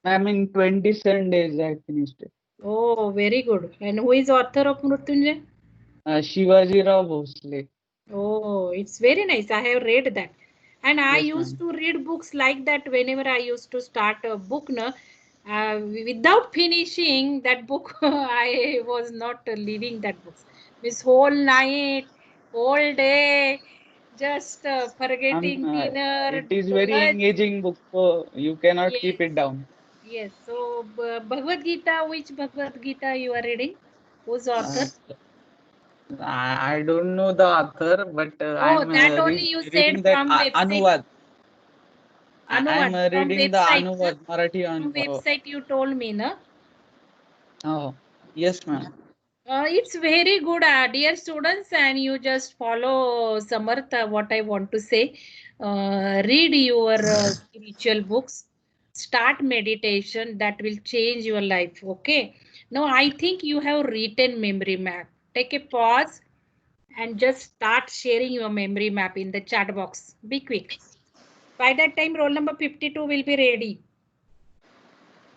I'm in 27 days I finished it. Oh, very good. And who is author of Mrutyunjay? Shivaji Rao Bhosle. Oh, it's very nice. I have read that. And I Yes, used ma'am. to read books like that whenever I used to start a book. No? Without finishing that book, I was not leaving that book. This whole night, whole day, just forgetting dinner, It is very lunch. engaging book, so you cannot keep Yes, it down. yes. So, Bhagavad Gita, which Bhagavad Gita you are reading? Who's author? I don't know the author, but Oh, I'm that only you reading said that from website. Anuvad. I'm Anuvad from reading the website, na? Anuvad Marathi From Anuvad. website you told me, na? Oh, yes, ma'am. It's very good, dear students, and you just follow Samartha, what I want to say. Read your spiritual books, start meditation, that will change your life, okay? Now, I think you have written memory map. Take a pause and just start sharing your memory map in the chat box. Be quick. By that time, roll number 52 will be ready.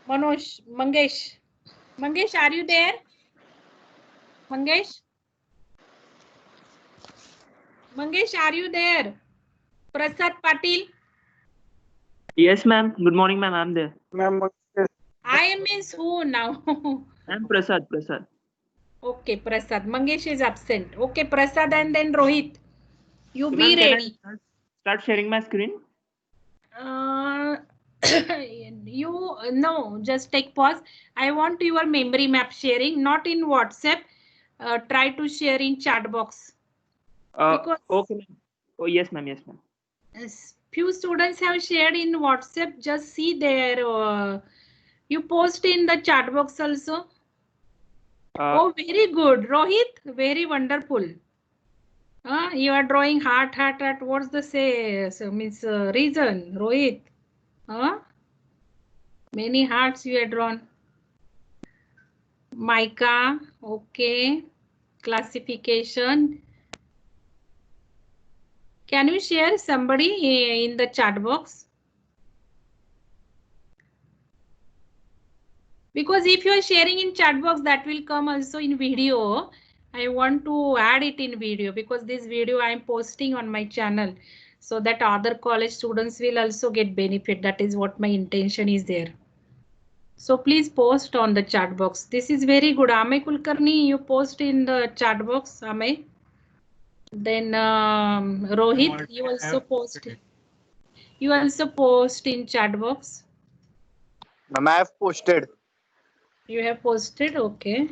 Manoj, Mangesh, are you there? Mangesh, are you there? Prasad Patil, Yes, ma'am. Good morning, ma'am. I'm there. Ma'am, I am means who now? I'm Prasad. Okay, Prasad. Mangesh is absent. Okay, Prasad and then Rohit. You So, be ma'am, can ready. I start sharing my screen? You no, just take pause. I want your memory map sharing, not in WhatsApp. Try to share in chat box. Because Okay, ma'am. Oh, yes, ma'am. Yes, ma'am. few students have shared in WhatsApp. Just see there. You post in the chat box also. Oh, very good, Rohit. Very wonderful. You are drawing heart. What's the say? So means reason, Rohit. Many hearts you have drawn. Micah, okay. Classification. Can you share somebody in the chat box? Because if you are sharing in chat box, that will come also in video. I want to add it in video because this video I am posting on my channel so that other college students will also get benefit. That is what my intention is there. So please post on the chat box. This is very good. Amey Kulkarni, you post in the chat box, Amey. Then Rohit, you also post. You also post in chat box. ma'am, I have posted. You have posted, okay.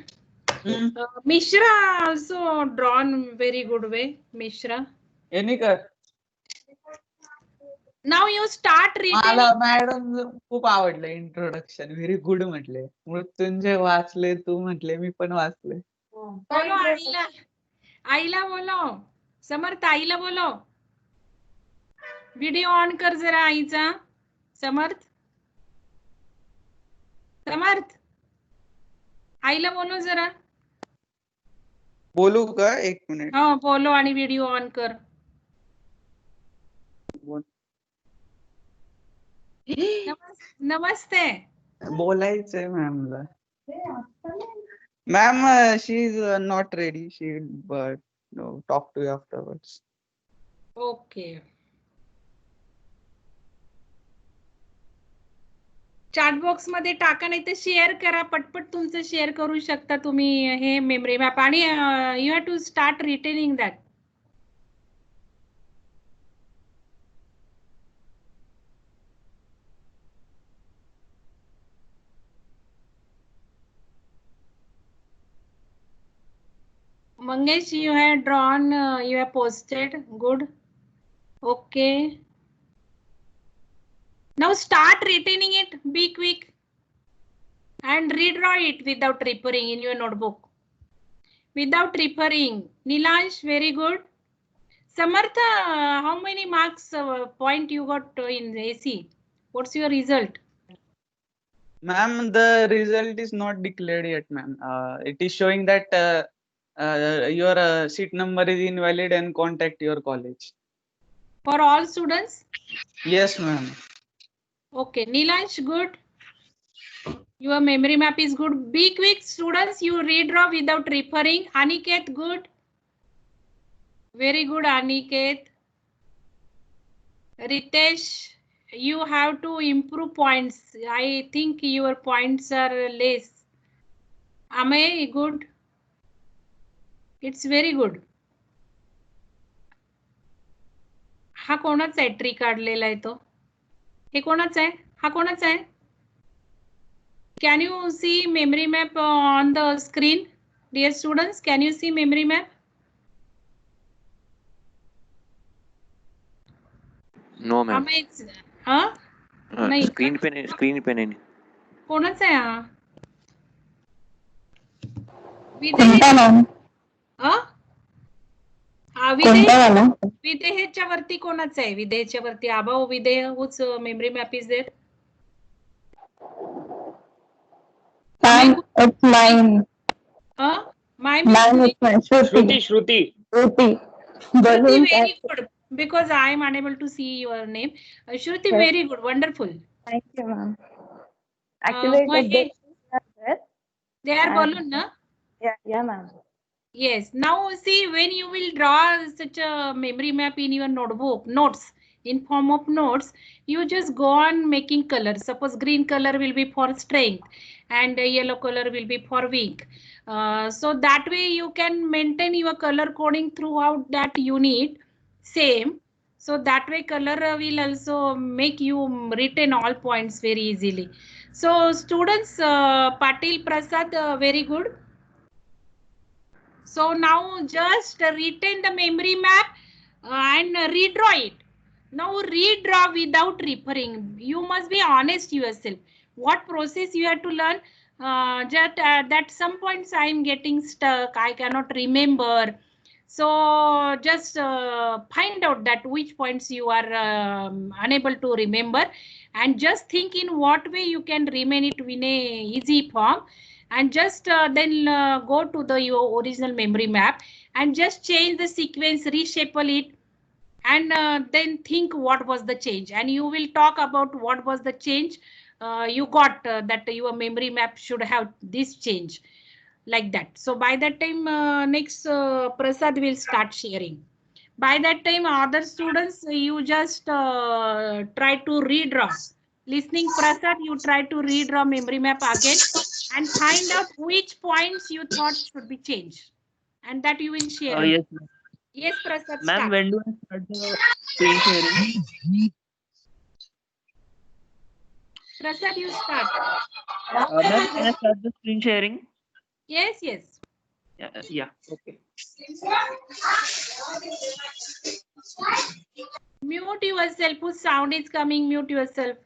Mishra also drawn very good way. Mishra. Now you start मला reading. Madam खूप आवडलं introduction. Very good म्हटले. मृत्युंजय वाचले, तू म्हटले, मी पण वाचले. बोलो आईला. आईला बोलो. समर्थ आईला बोलो. व्हिडिओ ऑन कर जरा आईचा. समर्थ. आईला बोलो जरा. बोलू का? एक मिनिट. हो बोलो आणि व्हिडिओ ऑन कर. नमस्ते. बोलायचंय मॅमला. Ma'am she is not ready. She but talk to you afterwards. Okay. Chat box मध्ये टाका, नाही तर शेअर करा. पटपट तुमचं शेअर करू शकता तुम्ही हे मेमरी मॅप. आणि you have to start retaining that. Mangesh, you have drawn, you have posted. Good. Okay. Now start retaining it. Be quick. and redraw it without referring in your notebook. Without referring. Nilansh, very good. Samartha, how many marks point you got in AC? What's your result? Ma'am, the result is not declared yet, ma'am. It is showing that your seat number is invalid and contact your college. For all students? Yes, ma'am. Okay, Nilansh, good. Your memory map is good. Be quick, students. You redraw without referring. Aniket, good. Very good, Aniket. Ritesh, you have to improve points. I think your points are less. Amay, good. It's very good. हा कोणाचा आहे tree काढलेला आहे तो हे कोणाचा आहे हा कोणाचा आहे Can you see memory map on the screen? Dear students, can you see memory map? No, ma'am. नाही Screen पे नहीं. कोणाचा आहे हा विदेहच्या वरती कोणाचा आहे विदेहच्या वरती above Videha whose memory map is there? It's mine. Mine It's mine. Shruti. Shruti, very good. Because I am unable to see your name. Shruti, Yes. very good. Wonderful. Thank you, ma'am. Actually, Mahesh, there. they are And- balloon, na? Yeah, ma'am. Yes. Now see, when you will draw such a memory map in your notebook, notes, in form of notes, you just go on making color. Suppose green color will be for strength and yellow color will be for weak. So that way you can maintain your color coding throughout that unit same. So that way color will also make you retain all points very easily. So students, Patil Prasad, very good. So now just retain the memory map and redraw it. Now redraw without referring. You must be honest yourself. What process you have to learn? That some points I am getting stuck. I cannot remember. So just find out that which points you are unable to remember, and just think in what way you can remain it in a easy form. And just then go to the your original memory map and just change the sequence, reshuffle it, and then think what was the change, and you will talk about what was the change you got that your memory map should have this change, like that. So by that time next Prasad will start sharing. By that time other students you just try to redraw. Listening Prasad, you try to redraw memory map again and find out which points you thought should be changed, and that you will share. Yes, ma'am. Yes, Prasad. Ma'am, Start. when do I start the screen sharing? Prasad, you start. Ma'am, can I start the screen sharing? Yes, yes. Yeah. Okay. Mute yourself. Whose sound is coming? Mute yourself.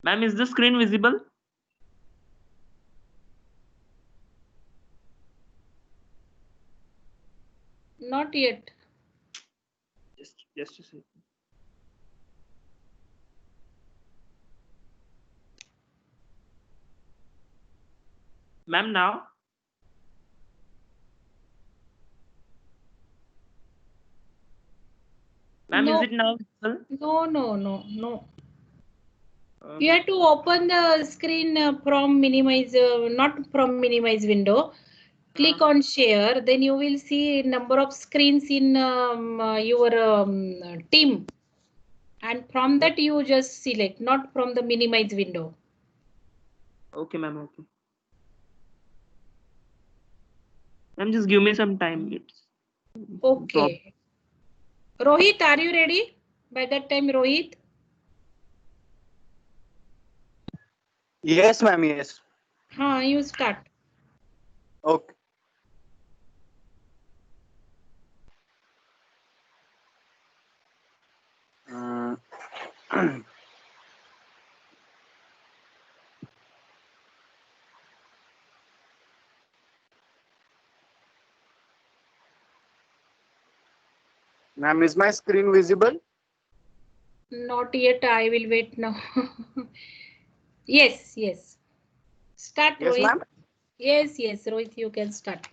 Ma'am, is the screen visible? Not yet. Just a second. Ma'am, now? Ma'am, No. is it now visible? No. You have to open the screen from minimize, not from minimize window. Click on share, then you will see number of screens in your team. And from that you just select, not from the minimize window. Okay, ma'am. Okay. Ma'am, just give me some time. Okay. Rohit, are you ready? By that time, Rohit. Yes, ma'am. Yes. You start. Okay. Uh, ma'am, is my screen visible? Not yet. I will wait now. Yes, yes. Start, Yes, Rohit. ma'am. Yes, yes, Rohit, you can start.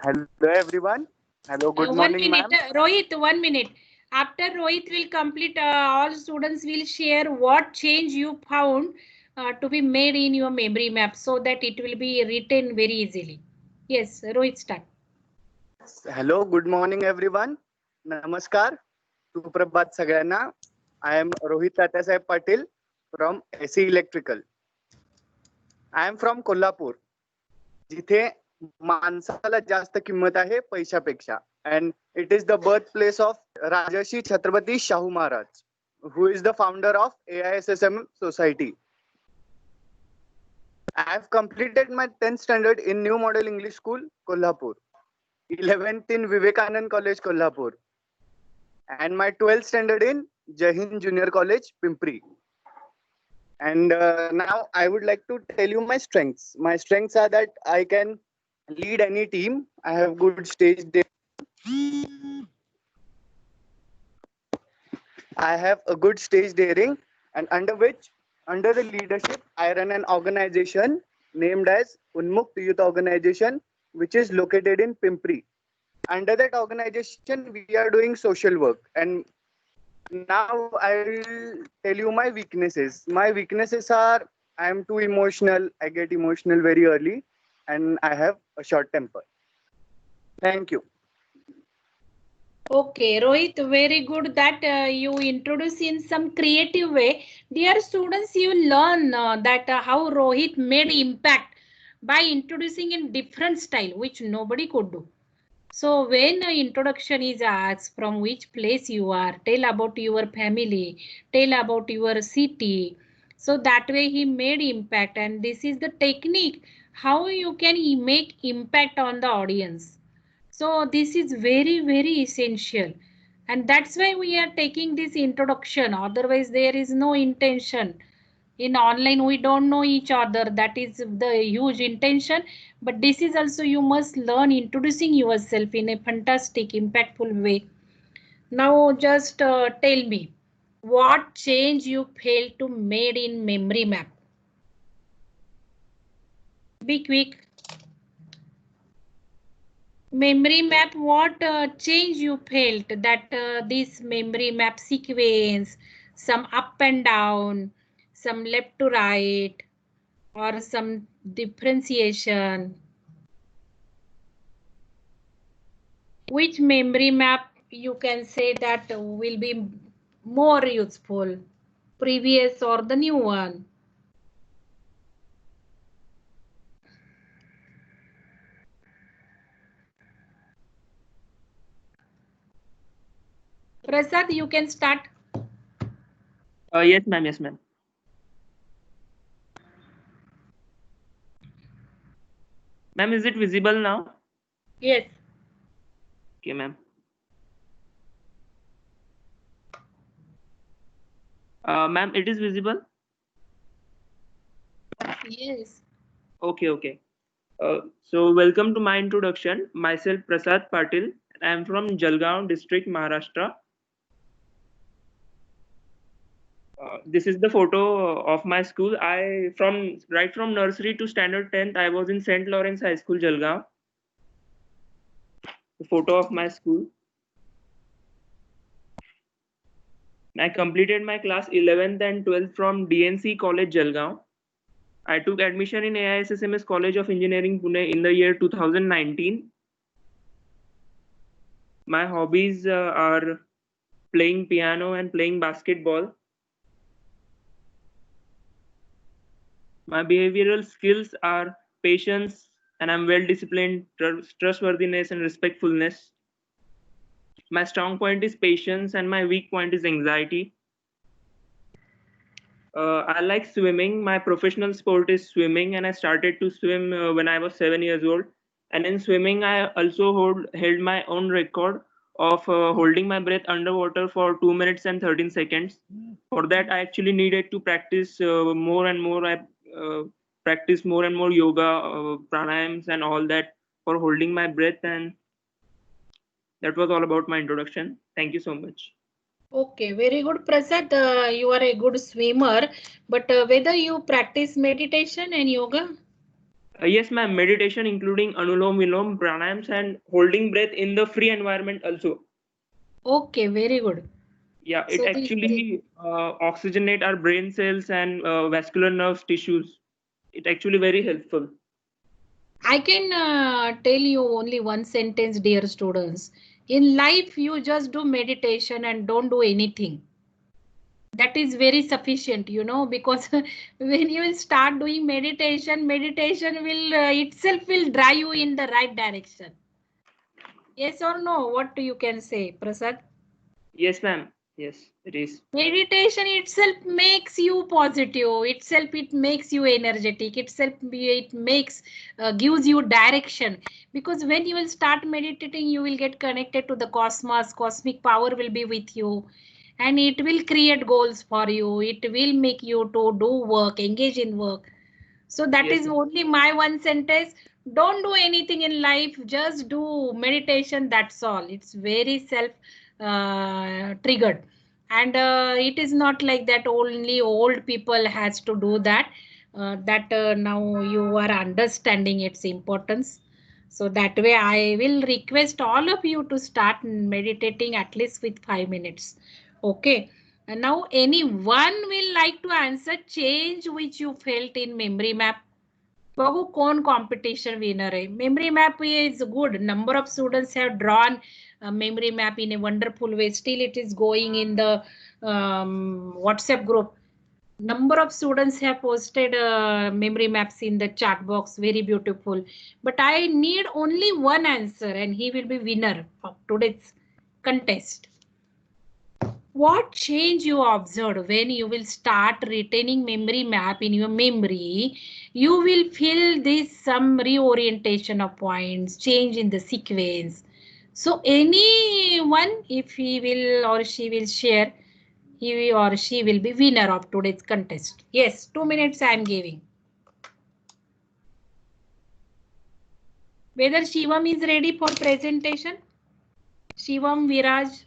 Hello, everyone. Hello. Good 1 morning, minute, ma'am. Rohit, 1 minute. After Rohit will complete, all students will share what change you found to be made in your memory map so that it will be written very easily. Yes, Rohit, start. Hello. Good morning, everyone. Namaskar. सुप्रभात सगळ्यांना. I am Rohit Tatyasaib Patil from SE Electrical. I am from Kolhapur, जिथे माणसाला जास्त किंमत आहे पैशापेक्षा. And it is the birthplace of Rajarshi Chhatrapati Shahu Maharaj, who is the founder of AISSM Society. I have completed my 10th standard in New Model English School, Kolhapur, 11th in Vivekanand College, Kolhapur, and my 12th standard in Jai Hind Junior College, Pimpri. And now I would like to tell you my strengths. My strengths are that I can lead any team. I have good stage daring. I have a good stage daring, and under the leadership, I run an organization named as Unmukt Youth Organization, which is located in Pimpri. Under that organization, we are doing social work. And now I will tell you my weaknesses. My weaknesses are I am too emotional. I get emotional very early, and I have a short temper. Thank you. Okay, Rohit, very good that you introduce in some creative way. Dear students, you learn that how Rohit made impact by introducing in different style, which nobody could do. So when introduction is asked from which place you are, tell about your family, tell about your city. So that way he made impact, and this is the technique how you can make impact on the audience. So this is very, very essential. And that's why we are taking this introduction. Otherwise, there is no intention. In online, we don't know each other. That is the huge intention. But this is also you must learn introducing yourself in a fantastic, impactful way. Now just tell me, what change you failed to made in memory map? Be quick. Memory map, what change you felt that this memory map sequence, some up and down, some left to right, or some differentiation? Which memory map you can say that will be more useful, previous or the new one? Prasad, you can start. Yes, ma'am. Yes, ma'am. Ma'am, is it visible now? Yes. Okay, ma'am. Ma'am, it is visible? Yes. Okay, okay. So welcome to my introduction. Myself Prasad Patil. I am from Jalgaon district, Maharashtra. This is the photo of my school. Right from nursery to standard 10th, I was in St. Lawrence High School, Jalgaon. The photo of my school. I completed my class 11th and 12th from DNC College, Jalgaon. I took admission in AISSMS College of Engineering, Pune in the year 2019. My hobbies are playing piano and playing basketball. My behavioral skills are patience, and I'm well disciplined, trustworthiness, and respectfulness. My strong point is patience, and my weak point is anxiety. I like swimming. My professional sport is swimming, and I started to swim when I was 7 years old. And in swimming, I also held my own record of holding my breath underwater for 2 minutes and 13 seconds. For that, I actually needed to practice more and more. I practiced more and more yoga, pranayams, and all that for holding my breath. And that was all about my introduction. Thank you so much. Okay, very good, Prasad. You are a good swimmer, but whether you practice meditation and yoga? Yes, ma'am. Meditation, including Anulom Vilom, pranayams, and holding breath in the free environment also. Okay, very good. Yeah, it So actually oxygenate our brain cells and vascular nerve tissues. It actually very helpful. I can tell you only one sentence, dear students. In life, you just do meditation and don't do anything. That is very sufficient, you know, because when you will start doing meditation, meditation will itself will drive you in the right direction. Yes or no? What you can say, Prasad? Yes, ma'am. Yes, it is. Meditation itself makes you positive. Itself, it makes you energetic. Itself, it makes gives you direction. Because when you will start meditating, you will get connected to the cosmos. Cosmic power will be with you. And it will create goals for you. It will make you to do work, engage in work. So that Yes, is ma'am. only my one sentence. Don't do anything in life. Just do meditation. That's all. It's very self triggered. And it is not like that only old people has to do that. Now you are understanding its importance. So that way I will request all of you to start meditating at least with 5 minutes. Okay. And now anyone will like to answer change which you felt in memory map. बघू कौन competition winner है. Memory map is good. Number of students have drawn memory map in a wonderful way. Still it is going in the WhatsApp group. Number of students have posted memory maps in the chat box. Very beautiful. But I need only one answer and he will be winner of today's contest. What change you observed when you will start retaining memory map in your memory? You will feel this some reorientation of points, change in the sequence. So anyone, if he will or she will share, he or she will be winner of today's contest. Yes, 2 minutes I am giving. Whether Shivam is ready for presentation? Shivam, Viraj.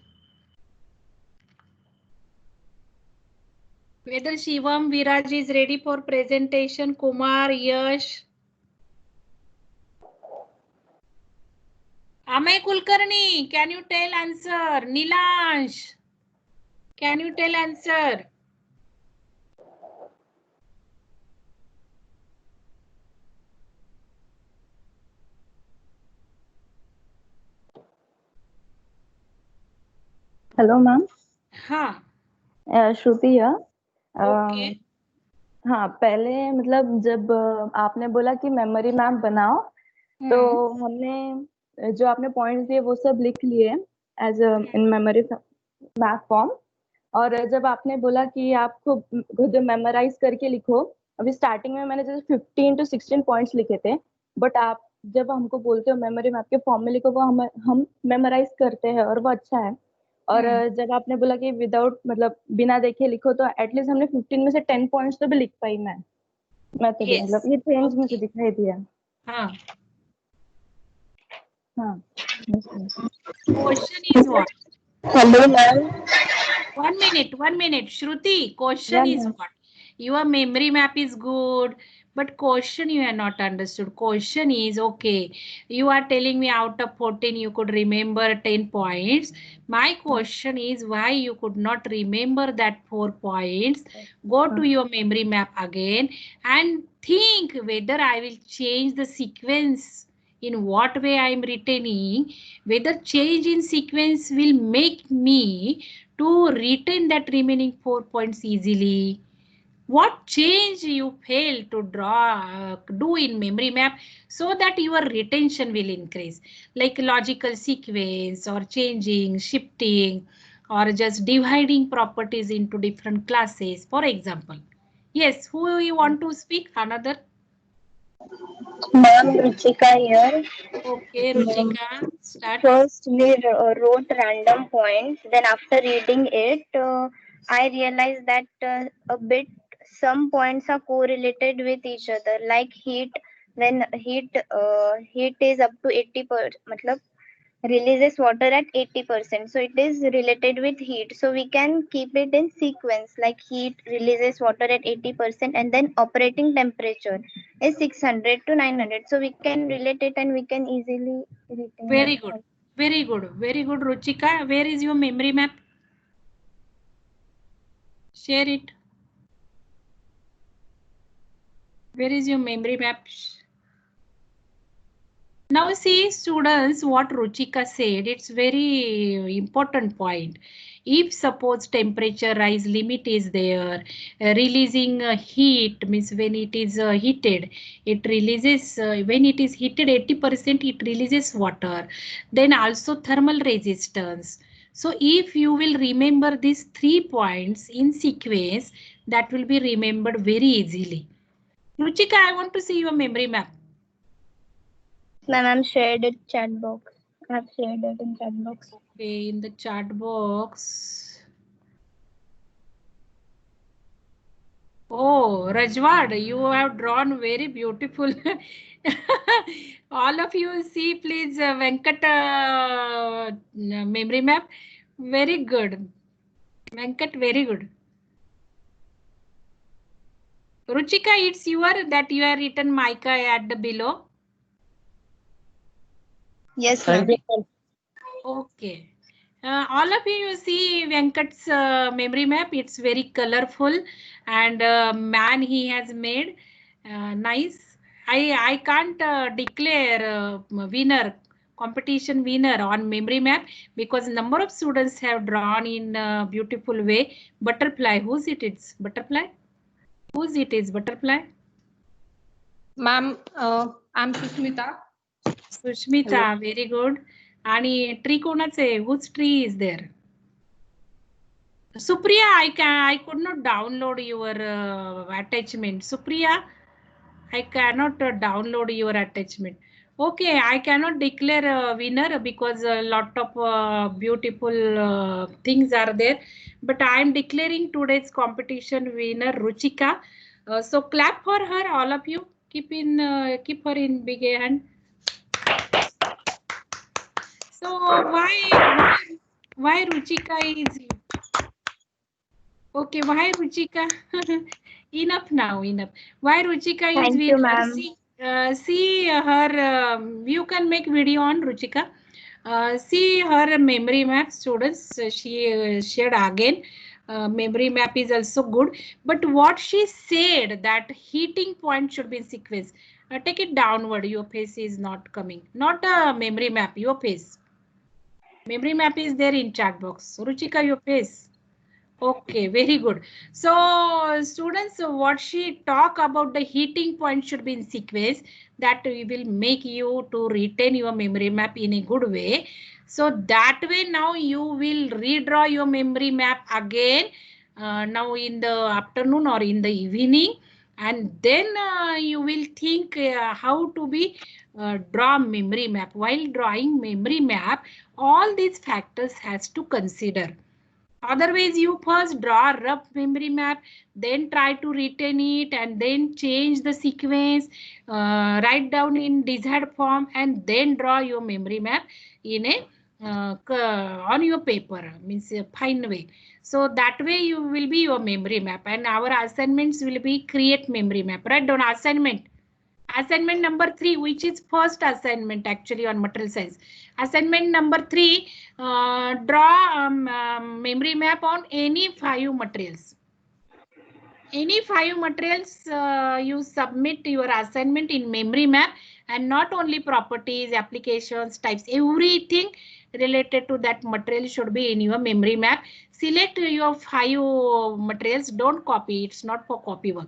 Whether Shivam, Viraj is ready for presentation, Kumar, Yash. Amay Kulkarni, can you tell answer? Nilansh, can you tell answer? Hello, ma'am. हाँ. श्रुति है. Okay. हाँ, पहले मतलब जब आपने बोला कि memory map बनाओ, तो हमने जो आपने पॉइंट्स दिए वो सब लिख लिए as in memory map form. और जब आपने बोला कि आप खुद मेमोराइज करके लिखो, अभी स्टार्टिंग में मैंने जैसे 15 to 16 पॉइंट्स लिखे थे, बट आप जब हमको बोलते हो मेमोरी मैप के फॉर्म में लिखो, वो हम मेमोराइज करते हैं और वो अच्छा है. और जब आपने बोला कि विदाउट मतलब बिना देखे लिखो, तो एटलीस्ट हमने 15 में से 10 पॉइंट्स तो भी लिख पाई मैं तो Yes. मतलब ये चेंज मुझे दिखाई दिया. हाँ. हाँ. Question is what? Hello, ma'am. 1 minute. Shruti, question is what? Your memory map is good, but question you have not understood. Question is, okay, you are telling me out of 14 you could remember 10 points. My question is why you could not remember that 4 points. Go to your memory map again and think whether I will change the sequence, in what way I am retaining, whether change in sequence will make me to retain that remaining 4 points easily. What change you fail to do in memory map so that your retention will increase, like logical sequence or changing, shifting, or just dividing properties into different classes, for example. Yes, who you want to speak? Another? Ma'am, Ruchika here. Okay, Ruchika, start. First, we wrote random points. Then, after reading it, I realized that some points are correlated with each other. Like heat, when heat is up to 80%, matlab, releases water at 80%, so it is related with heat, so we can keep it in sequence, like heat releases water at 80%, and then operating temperature is 600 to 900, so we can relate it and we can easily retain Very it. good. Very good. Very good, Ruchika. Where is your memory map? Share it. Where is your memory map? Now see, students, what Ruchika said, it's very important point. If suppose temperature rise limit is there, releasing heat means when it is heated, it releases, when it is heated 80%, it releases water. Then also thermal resistance. So if you will remember these 3 points in sequence, that will be remembered very easily. Ruchika, I want to see your memory map. Ma'am, I'm shared it chat box. I've shared it in chat box. Okay, in the chat box. Oh, Rajwad, you have drawn very beautiful. All of you see, please, Venkat memory map. Very good. Venkat, very good. Ruchika, it's your that you have written Micah at the below. Yes, ma'am. Okay. All of you see Venkat's memory map. It's very colorful and man he has made. Nice. I can't declare winner, competition winner on memory map because number of students have drawn in a beautiful way. Butterfly. Who's it is? Butterfly? Who's it is? Butterfly? Ma'am, I'm Sushmita. Sushmita. Hello. Very good. आणि tree कोणाच आहे? Whose tree is there? Supriya, I could not download your attachment. Supriya, I cannot download your attachment. Okay, I cannot declare a winner because a lot of beautiful things are there. But I am declaring today's competition winner, Ruchika. So clap for her, all of you. Keep her in big hand. So why Ruchika is okay? Why Ruchika? Enough now, enough. Why Ruchika is Thank you, ma'am. See her. You can make video on Ruchika. See her memory map, students. She shared again. Memory map is also good. But what she said that heating point should be in sequence. Take it downward. Your face is not coming. Not a memory map. Your face. Memory map is there in chat box. Ruchika, your face. Okay, very good. So students, what she talk about the heating point should be in sequence, that will make you to retain your memory map in a good way. So that way now you will redraw your memory map again now in the afternoon or in the evening, and then you will think how to be draw memory map. While drawing memory map, all these factors has to consider. Otherwise, you first draw a rough memory map, then try to retain it, and then change the sequence, write down in desired form, and then draw your memory map in a on your paper, means a fine way. So that way you will be your memory map, and our assignments will be create memory map. Write down assignment. Assignment number 3, which is first assignment actually on material science. Assignment number 3, draw memory map on any 5 materials. Any 5 materials you submit your assignment in memory map, and not only properties, applications, types, everything related to that material should be in your memory map. Select your 5 materials, don't copy, it's not for copy work.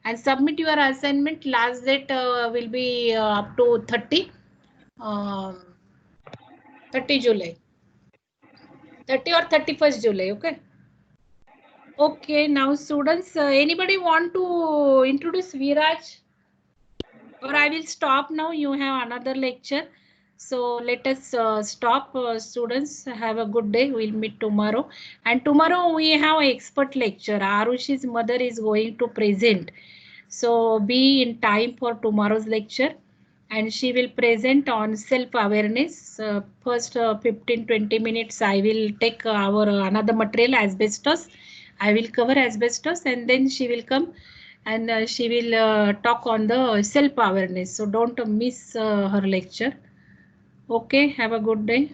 And submit your assignment. Last date will be up to 30 July. 30 or 31st July, okay? Okay, now students, anybody want to introduce Viraj? Or I will stop now. You have another lecture. So let us stop, students. Have a good day. We'll meet tomorrow. And tomorrow we have an expert lecture. Arushi's mother is going to present. So be in time for tomorrow's lecture. And she will present on self-awareness. First 15-20 minutes I will take our another material, asbestos. I will cover asbestos and then she will come and she will talk on the self-awareness. So don't miss her lecture. Okay, have a good day.